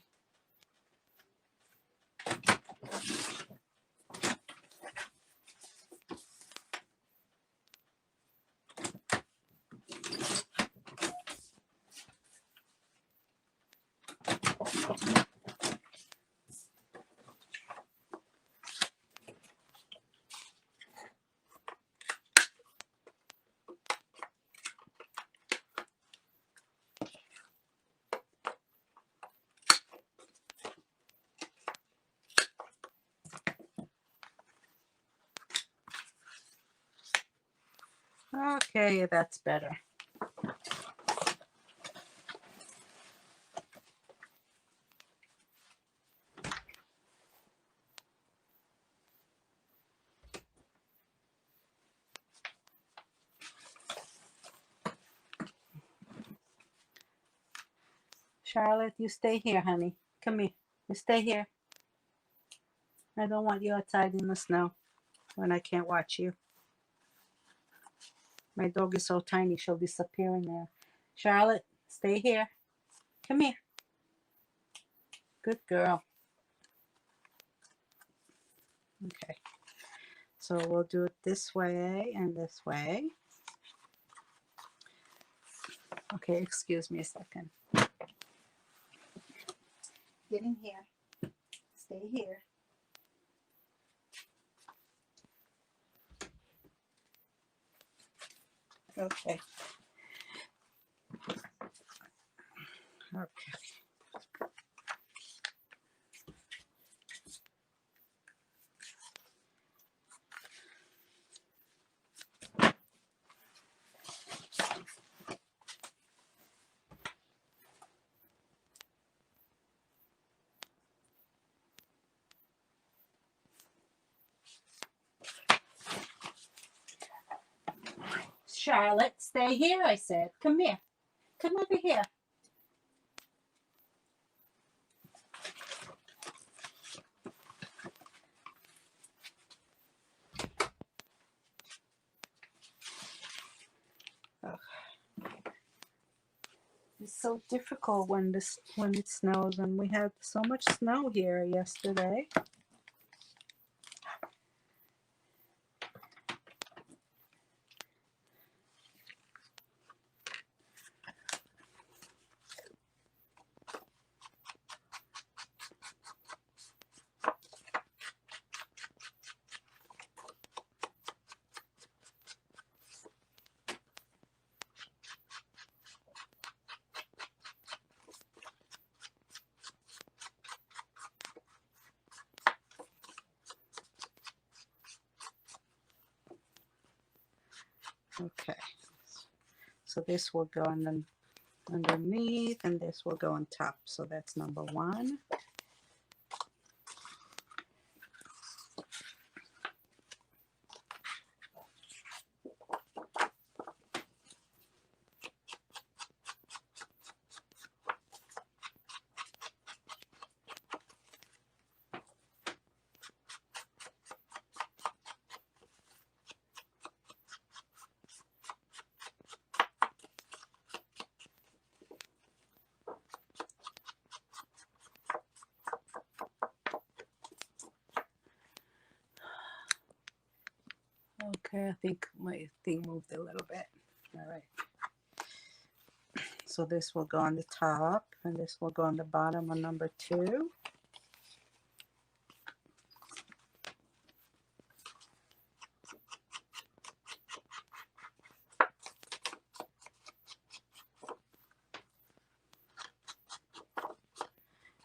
Okay, that's better. Charlotte, you stay here, honey. Come here. You stay here. I don't want you outside in the snow when I can't watch you. My dog is so tiny, she'll disappear in there. Charlotte, stay here. Come here. Good girl. Okay. So we'll do it this way and this way. Okay, excuse me a second. Get in here. Stay here. Okay. Okay. Charlotte, stay here, I said. Come here. Come over here. Oh. It's so difficult when it snows, and we had so much snow here yesterday. Okay, so this will go underneath, and this will go on top. So that's number one. Okay, I think my thing moved a little bit. All right. So this will go on the top, and this will go on the bottom on number two.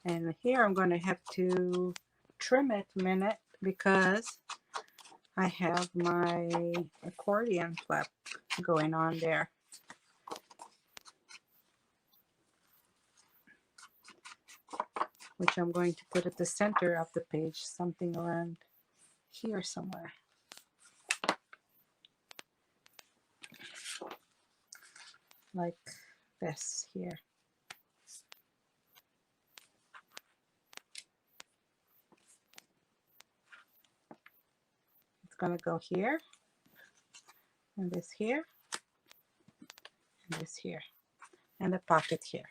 And here I'm going to have to trim it a minute because I have my accordion flap going on there. Which I'm going to put at the center of the page, something around here somewhere. Like this here. It's gonna go here, and this here, and this here, and the pocket here.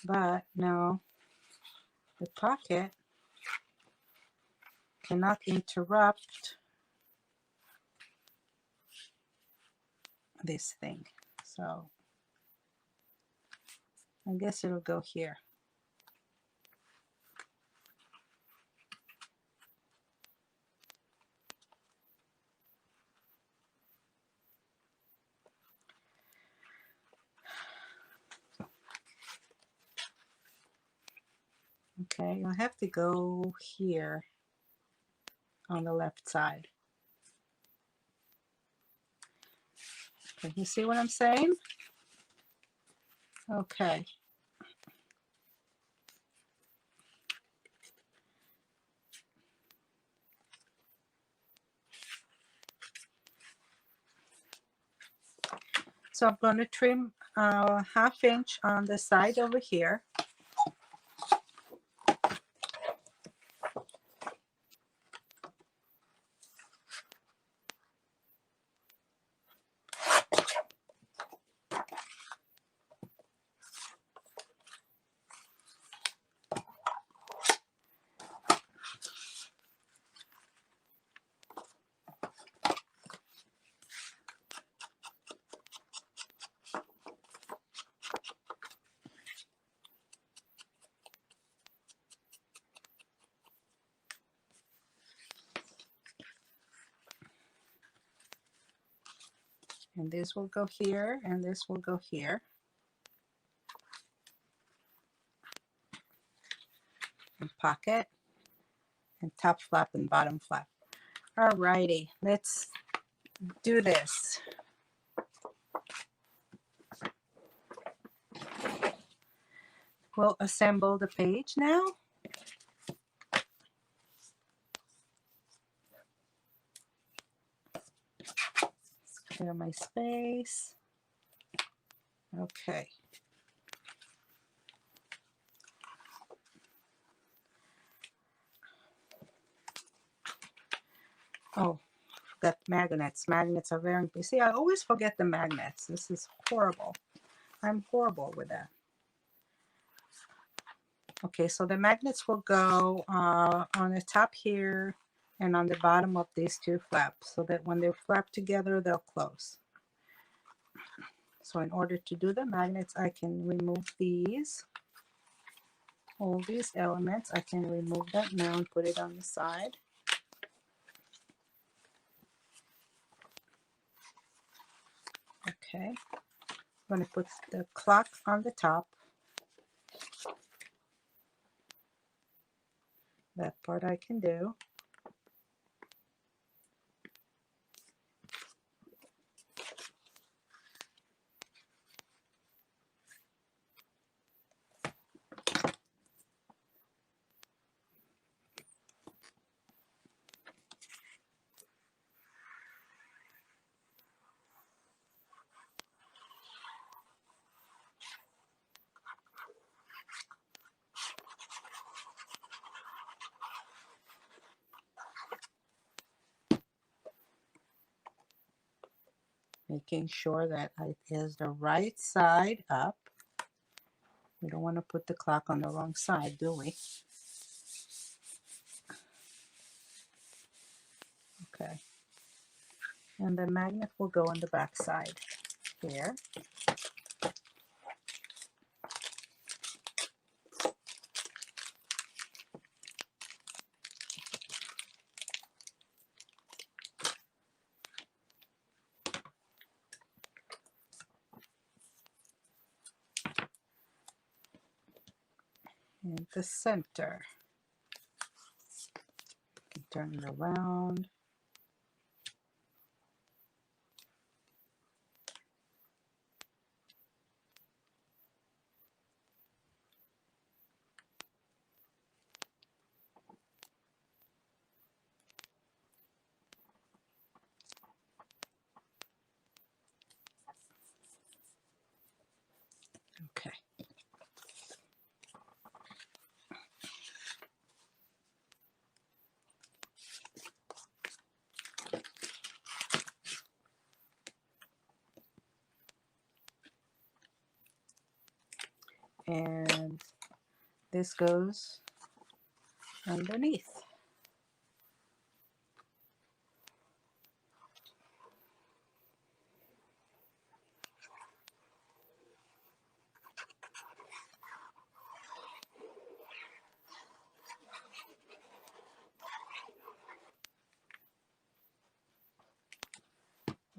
But no, the pocket cannot interrupt this thing. So I guess it'll go here. Okay, you'll have to go here on the left side. Can you see what I'm saying? Okay. So I'm going to trim a 1/2 inch on the side over here. And this will go here, and this will go here. And pocket, and top flap and bottom flap. Alrighty, let's do this. We'll assemble the page now. Let's clear my space. Okay. Oh, forgot magnets. Magnets are very, you see, I always forget the magnets. This is horrible. I'm horrible with that. Okay, so the magnets will go on the top here and on the bottom of these two flaps, so that when they flap together, they'll close. So in order to do the magnets, I can remove these. All these elements, I can remove that now and put it on the side. Okay, I'm going to put the clock on the top. That part I can do. Making sure that it is the right side up. We don't want to put the clock on the wrong side, do we? Okay. And the magnet will go on the back side here. In the center. Turn it around. Okay. And this goes underneath.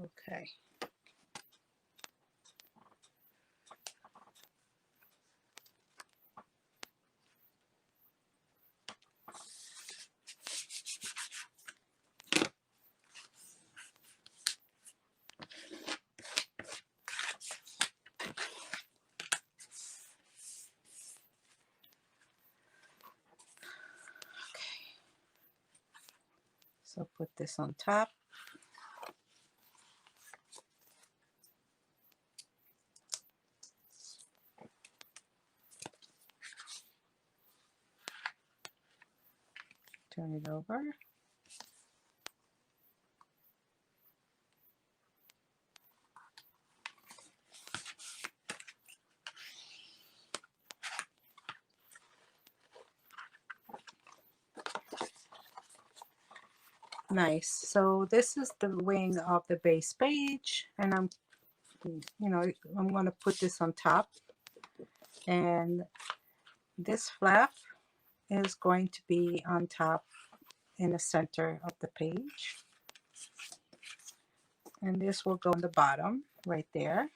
Okay. So put this on top. Turn it over. Nice. So this is the wing of the base page, and I'm going to put this on top, and this flap is going to be on top in the center of the page, and this will go on the bottom right there.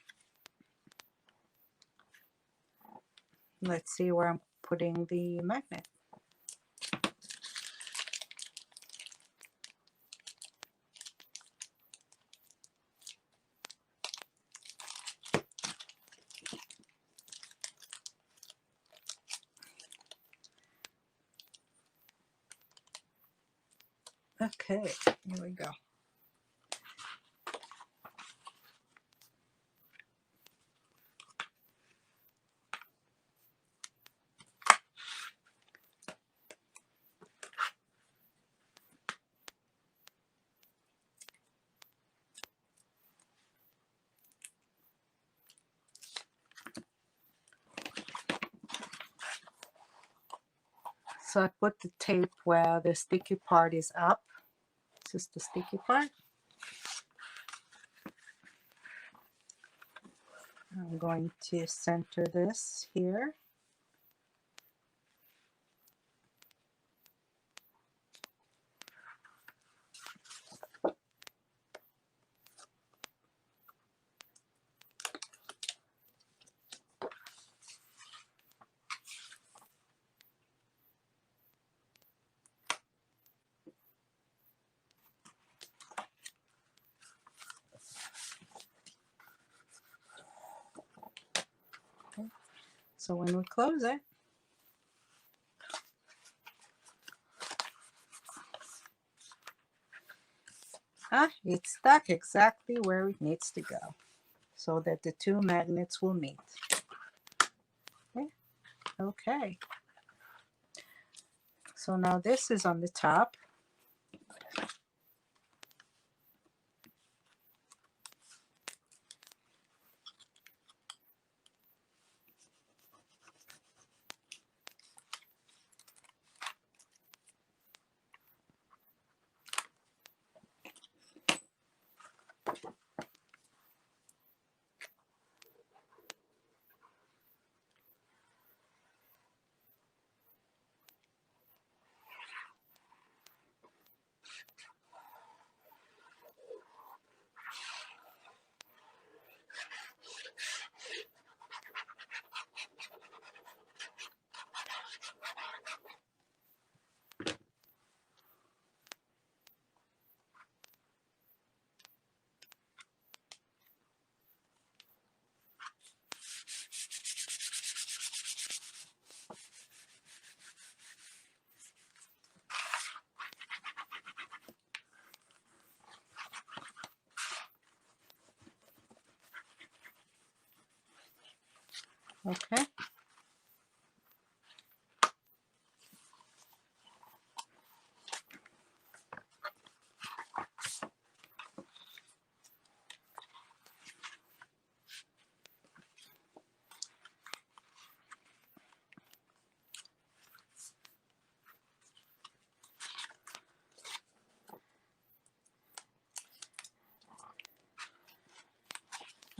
Let's see where I'm putting the magnet. Okay, here we go. So I put the tape where the sticky part is up. This is the sticky part. I'm going to center this here. So when we close it, it's stuck exactly where it needs to go so that the two magnets will meet. Okay. So now this is on the top. Okay.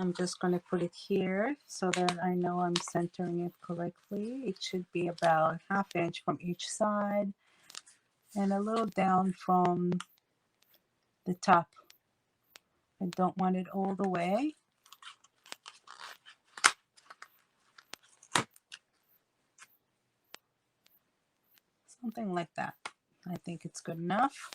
I'm just going to put it here so that I know I'm centering it correctly. It should be about 1/2 inch from each side and a little down from the top. I don't want it all the way. Something like that. I think it's good enough.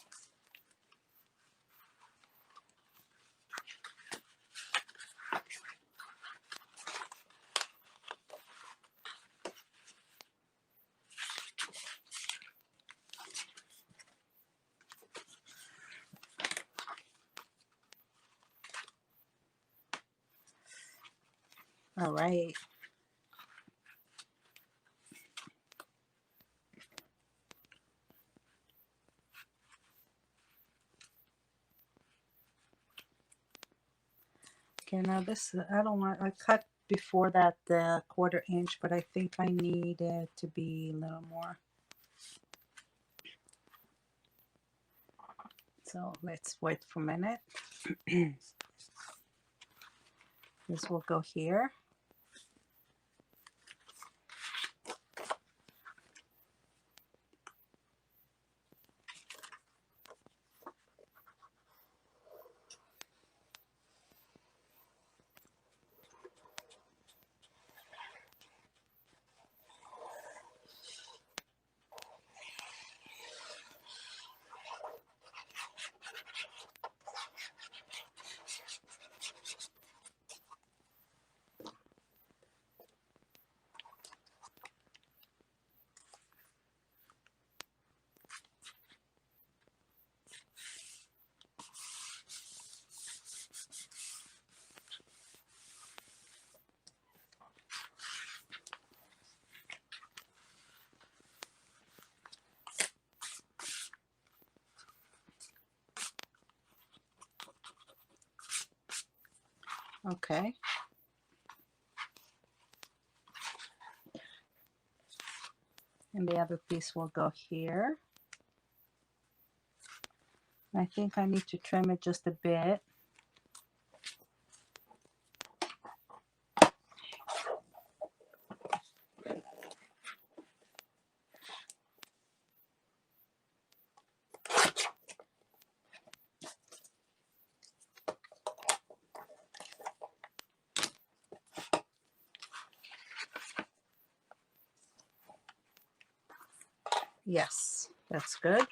All right. Okay, now this, I don't want, I cut before that the 1/4 inch, but I think I need it to be a little more. So let's wait for a minute. This will go here. Okay. And the other piece will go here. I think I need to trim it just a bit. Yes, that's good.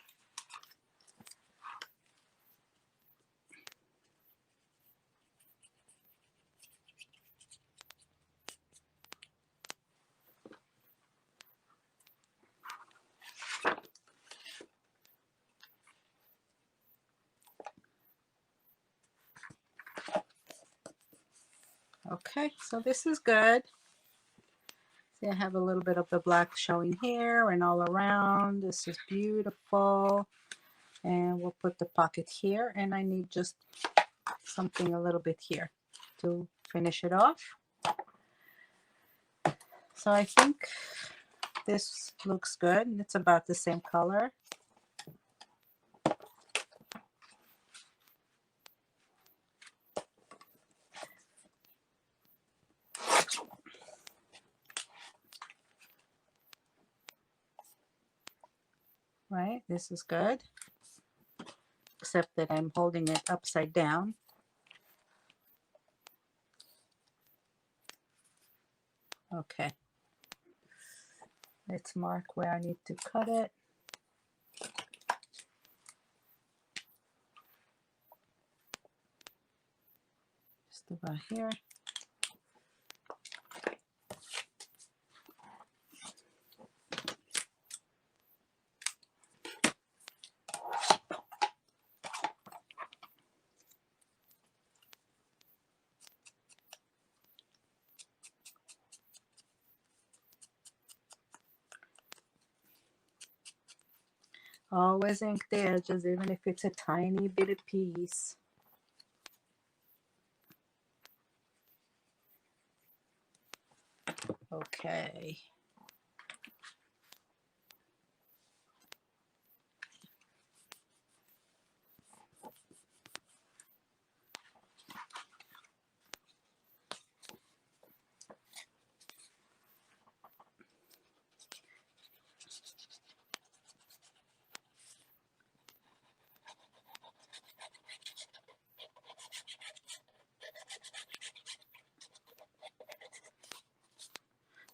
Okay, so this is good. See, I have a little bit of the black showing here and all around. This is beautiful. And we'll put the pocket here, and I need just something a little bit here to finish it off. So I think this looks good, and it's about the same color. Right, this is good, except that I'm holding it upside down. Okay, let's mark where I need to cut it. Just about here. Always ink the edges, even if it's a tiny bitty piece. Okay.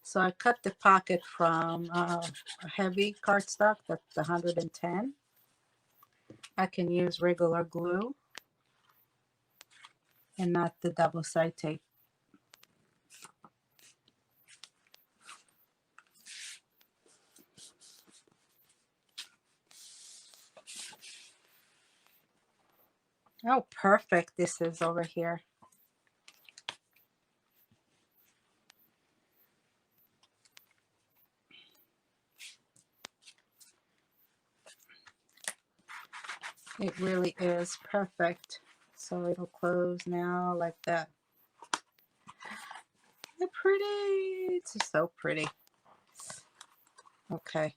So I cut the pocket from a heavy cardstock, that's the 110. I can use regular glue and not the double side tape. Oh, perfect this is over here. It really is perfect. So it'll close now like that. They're pretty. It's so pretty. Okay.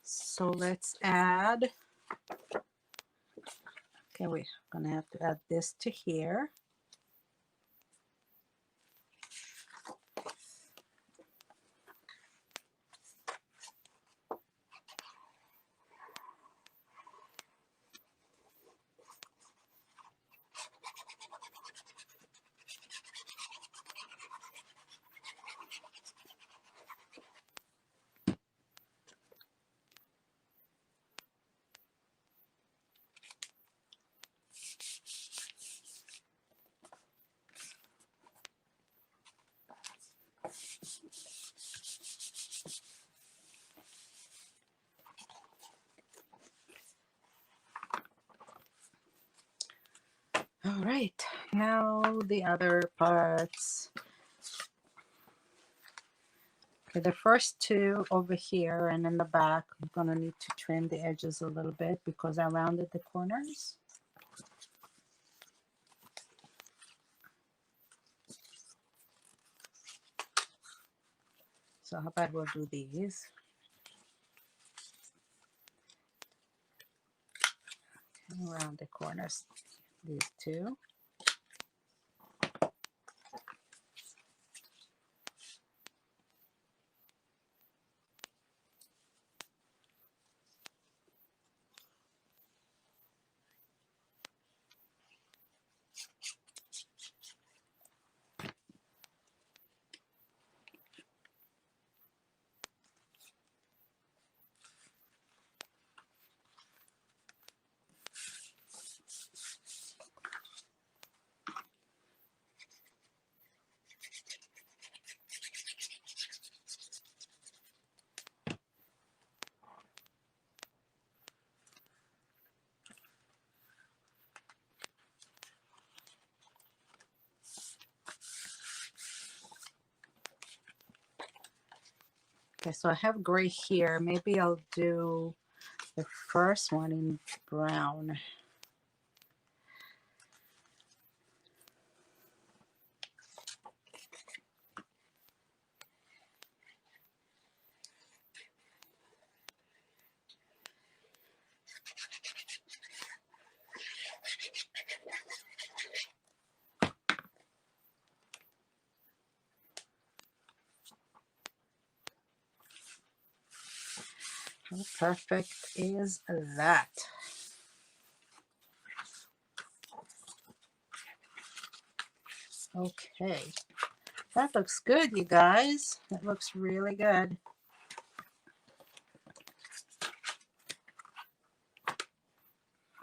So let's add. Okay, we're gonna have to add this to here. All right, now the other parts. Okay, the first two over here and in the back, I'm gonna need to trim the edges a little bit because I rounded the corners. So how about we'll do these. Around the corners, these two. Okay, so I have gray here. Maybe I'll do the first one in brown. How perfect is that? Okay, that looks good, you guys. That looks really good.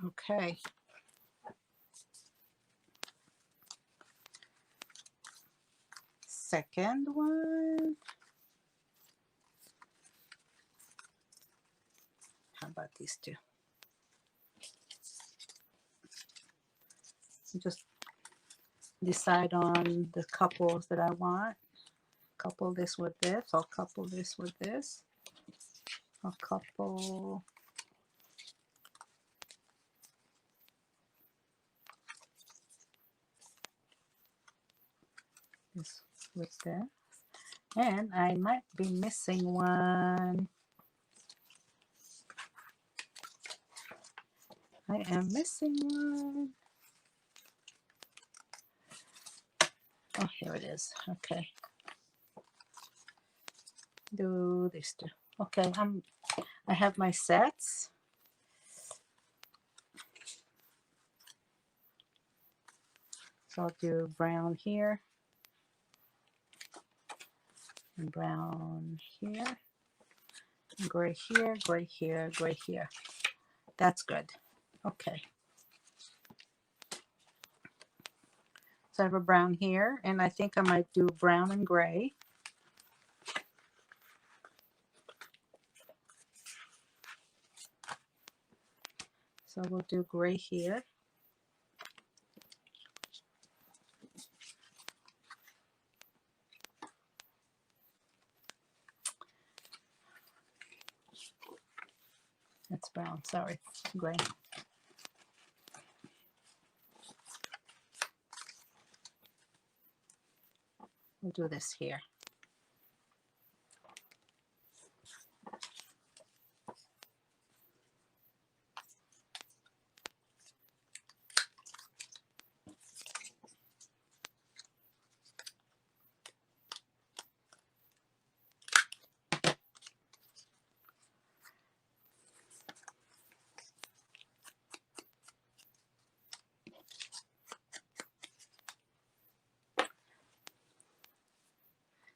Okay. Second one. How about these two? Just decide on the couples that I want. Couple this with this. I'll couple this with this. a couple. This with this. And I might be missing one. I am missing one. Oh, here it is. Okay. Do these two. Okay, I have my sets. So I'll do brown here, and brown here, and gray here, gray here, gray here. That's good. Okay. So I have a brown here, and I think I might do brown and gray. So we'll do gray here. That's brown, sorry, gray. We'll do this here.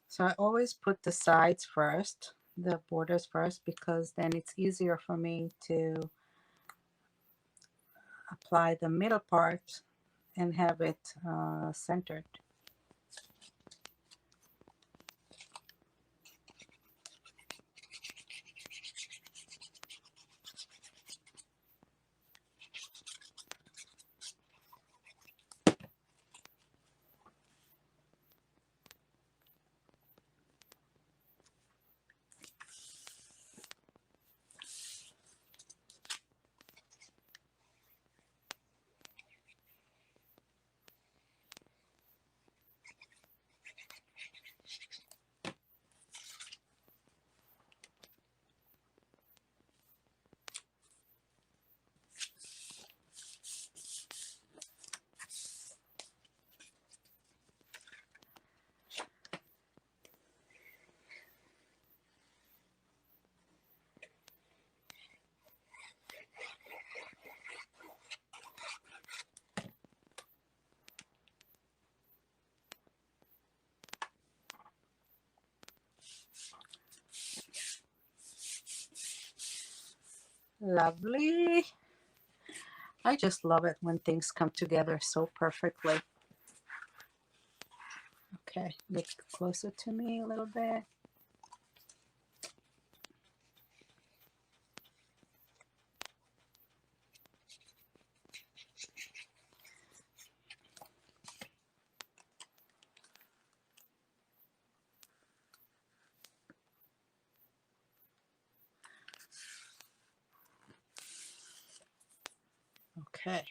So I always put the sides first, the borders first, because then it's easier for me to apply the middle part and have it centered. Lovely. I just love it when things come together so perfectly. Okay, look closer to me a little bit. Okay.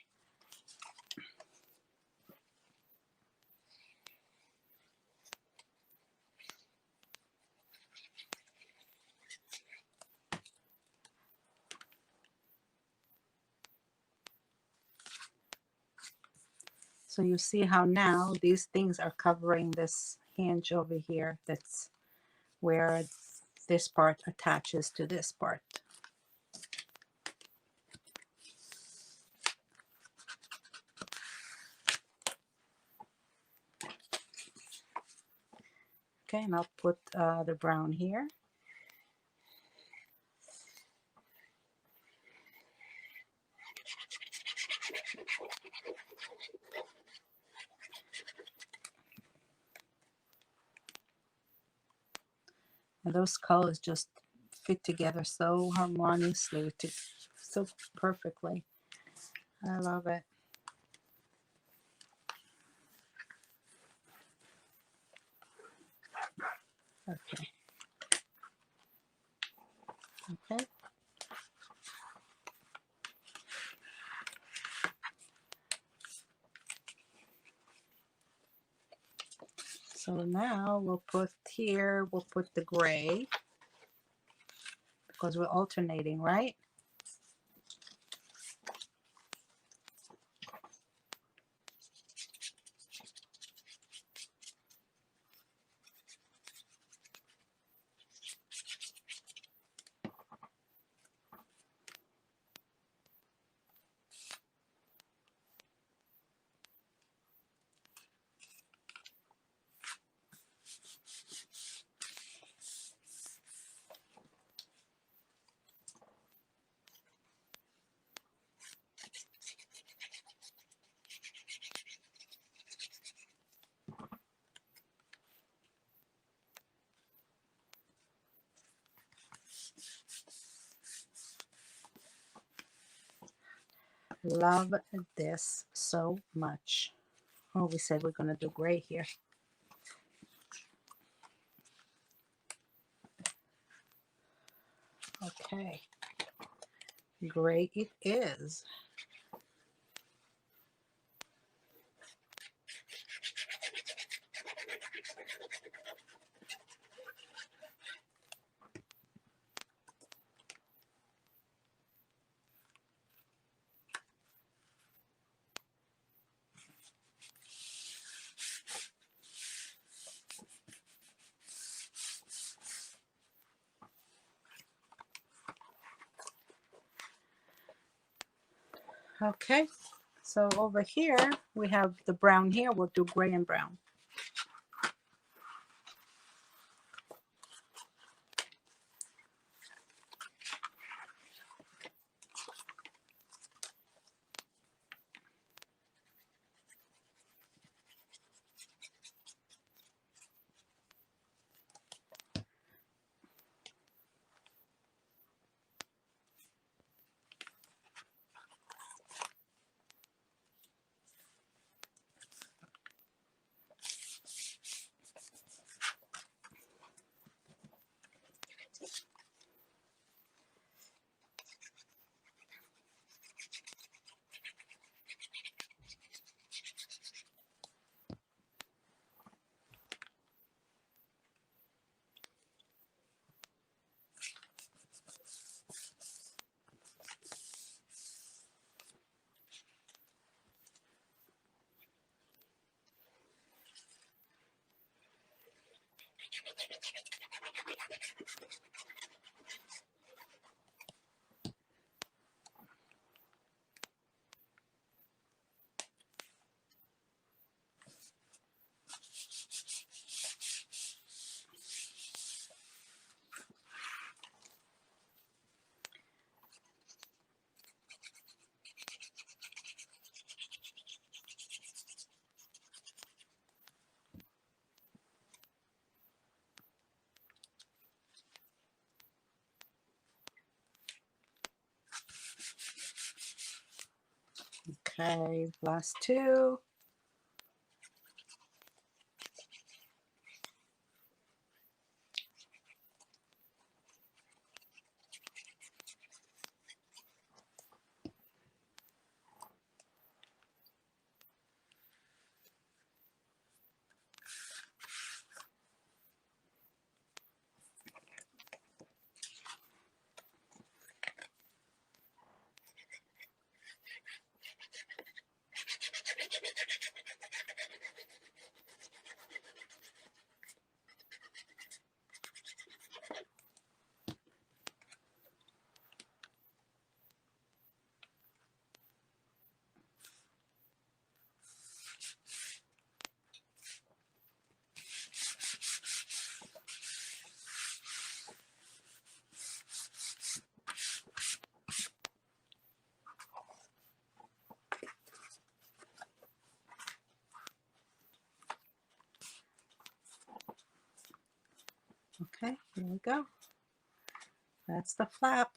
So you see how now these things are covering this hinge over here. That's where this part attaches to this part. Okay, and I'll put the brown here. And those colors just fit together so harmoniously, so perfectly. I love it. Okay. So now we'll put here, we'll put the gray because we're alternating, right? Love this so much. Oh, we said we're going to do gray here. Okay. Gray it is. Okay. So over here, we have the brown here. We'll do gray and brown. Okay, last two. Okay, here we go. That's the flap.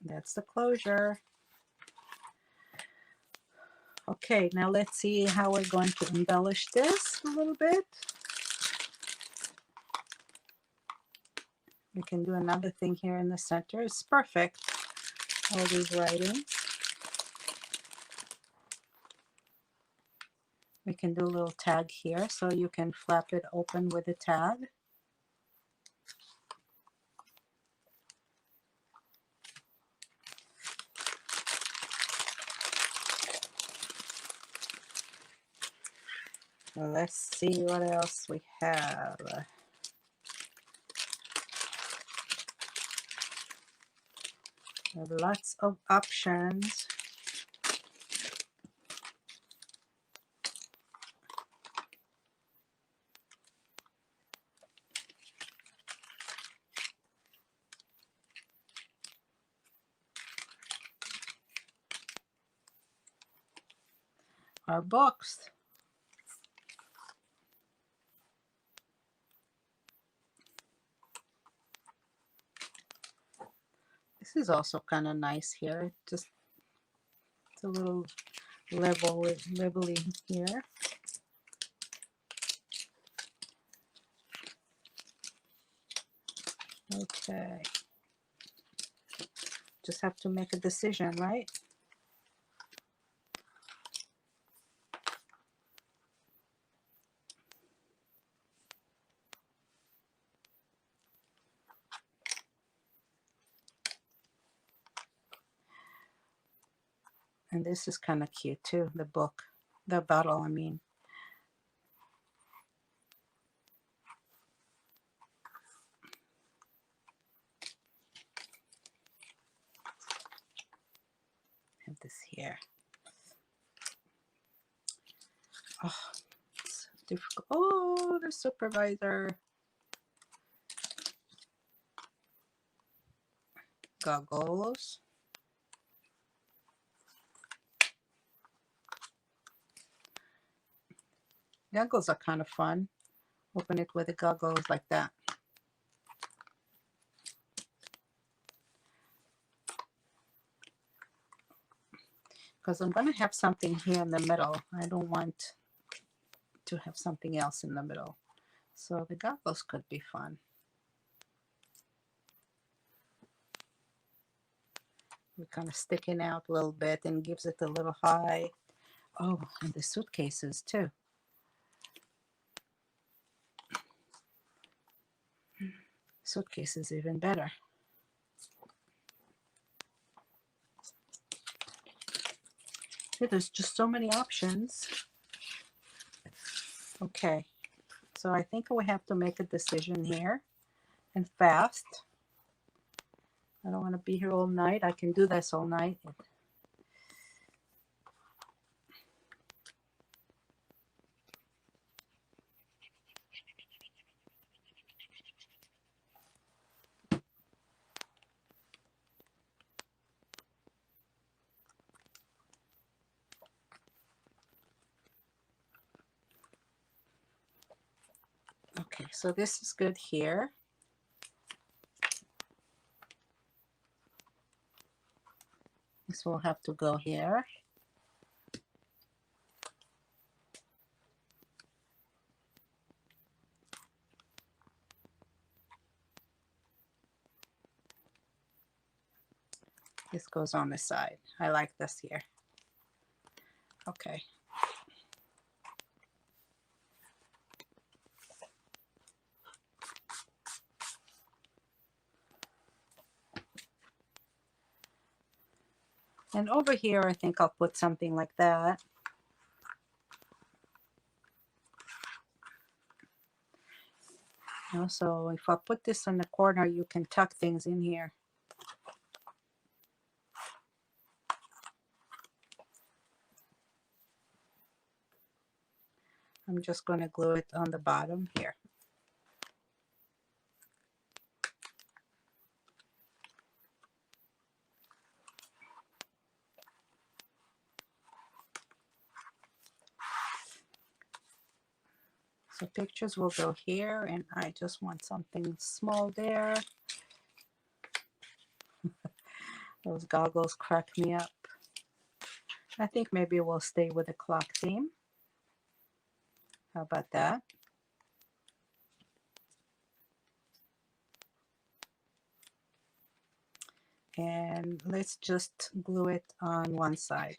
That's the closure. Okay, now let's see how we're going to embellish this a little bit. We can do another thing here in the center. It's perfect. All these writings. We can do a little tag here, so you can flap it open with a tag. Well, let's see what else we have. Lots of options. Our books. This is also kind of nice here. Just it's a little levelly here. Okay. Just have to make a decision, right? And this is kind of cute too, the book, the bottle, I mean. Have this here. Oh, it's difficult. Oh, the supervisor. Goggles. Goggles are kind of fun. Open it with the goggles like that. Because I'm going to have something here in the middle. I don't want to have something else in the middle. So the goggles could be fun. We're kind of sticking out a little bit and gives it a little high. Oh, and the suitcases too. Suitcases even better. See, there's just so many options. Okay, so I think we have to make a decision here, and fast. I don't want to be here all night. I can do this all night. Okay, so this is good here. This will have to go here. This goes on the side. I like this here. Okay. And over here, I think I'll put something like that. So if I put this in the corner, you can tuck things in here. I'm just going to glue it on the bottom here. So pictures will go here, and I just want something small there. Those goggles crack me up. I think maybe we'll stay with the clock theme. How about that? And let's just glue it on one side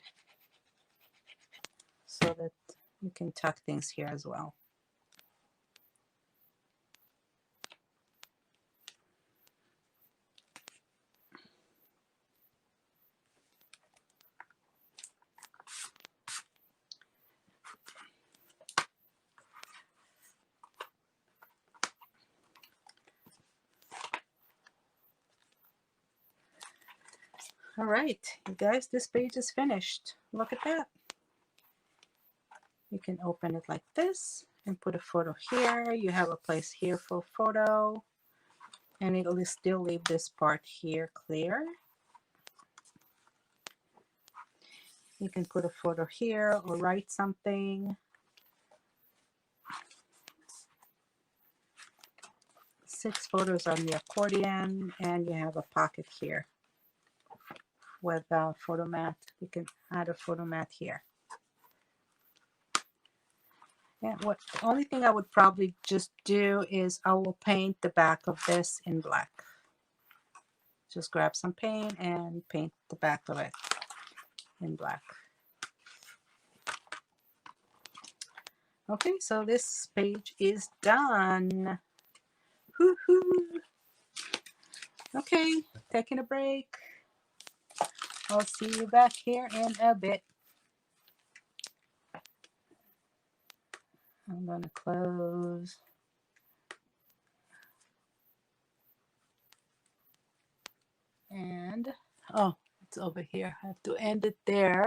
so that You can tuck things here as well. All right, you guys, this page is finished. Look at that. You can open it like this and put a photo here. You have a place here for a photo, and it'll still leave this part here clear. You can put a photo here or write something. 6 photos on the accordion, and you have a pocket here with a photo mat. You can add a photo mat here. And the only thing I would probably just do is I will paint the back of this in black. Just grab some paint and paint the back of it in black. Okay, so this page is done. Woohoo! Okay, taking a break. I'll see you back here in a bit. I'm going to close. And, oh, it's over here. I have to end it there.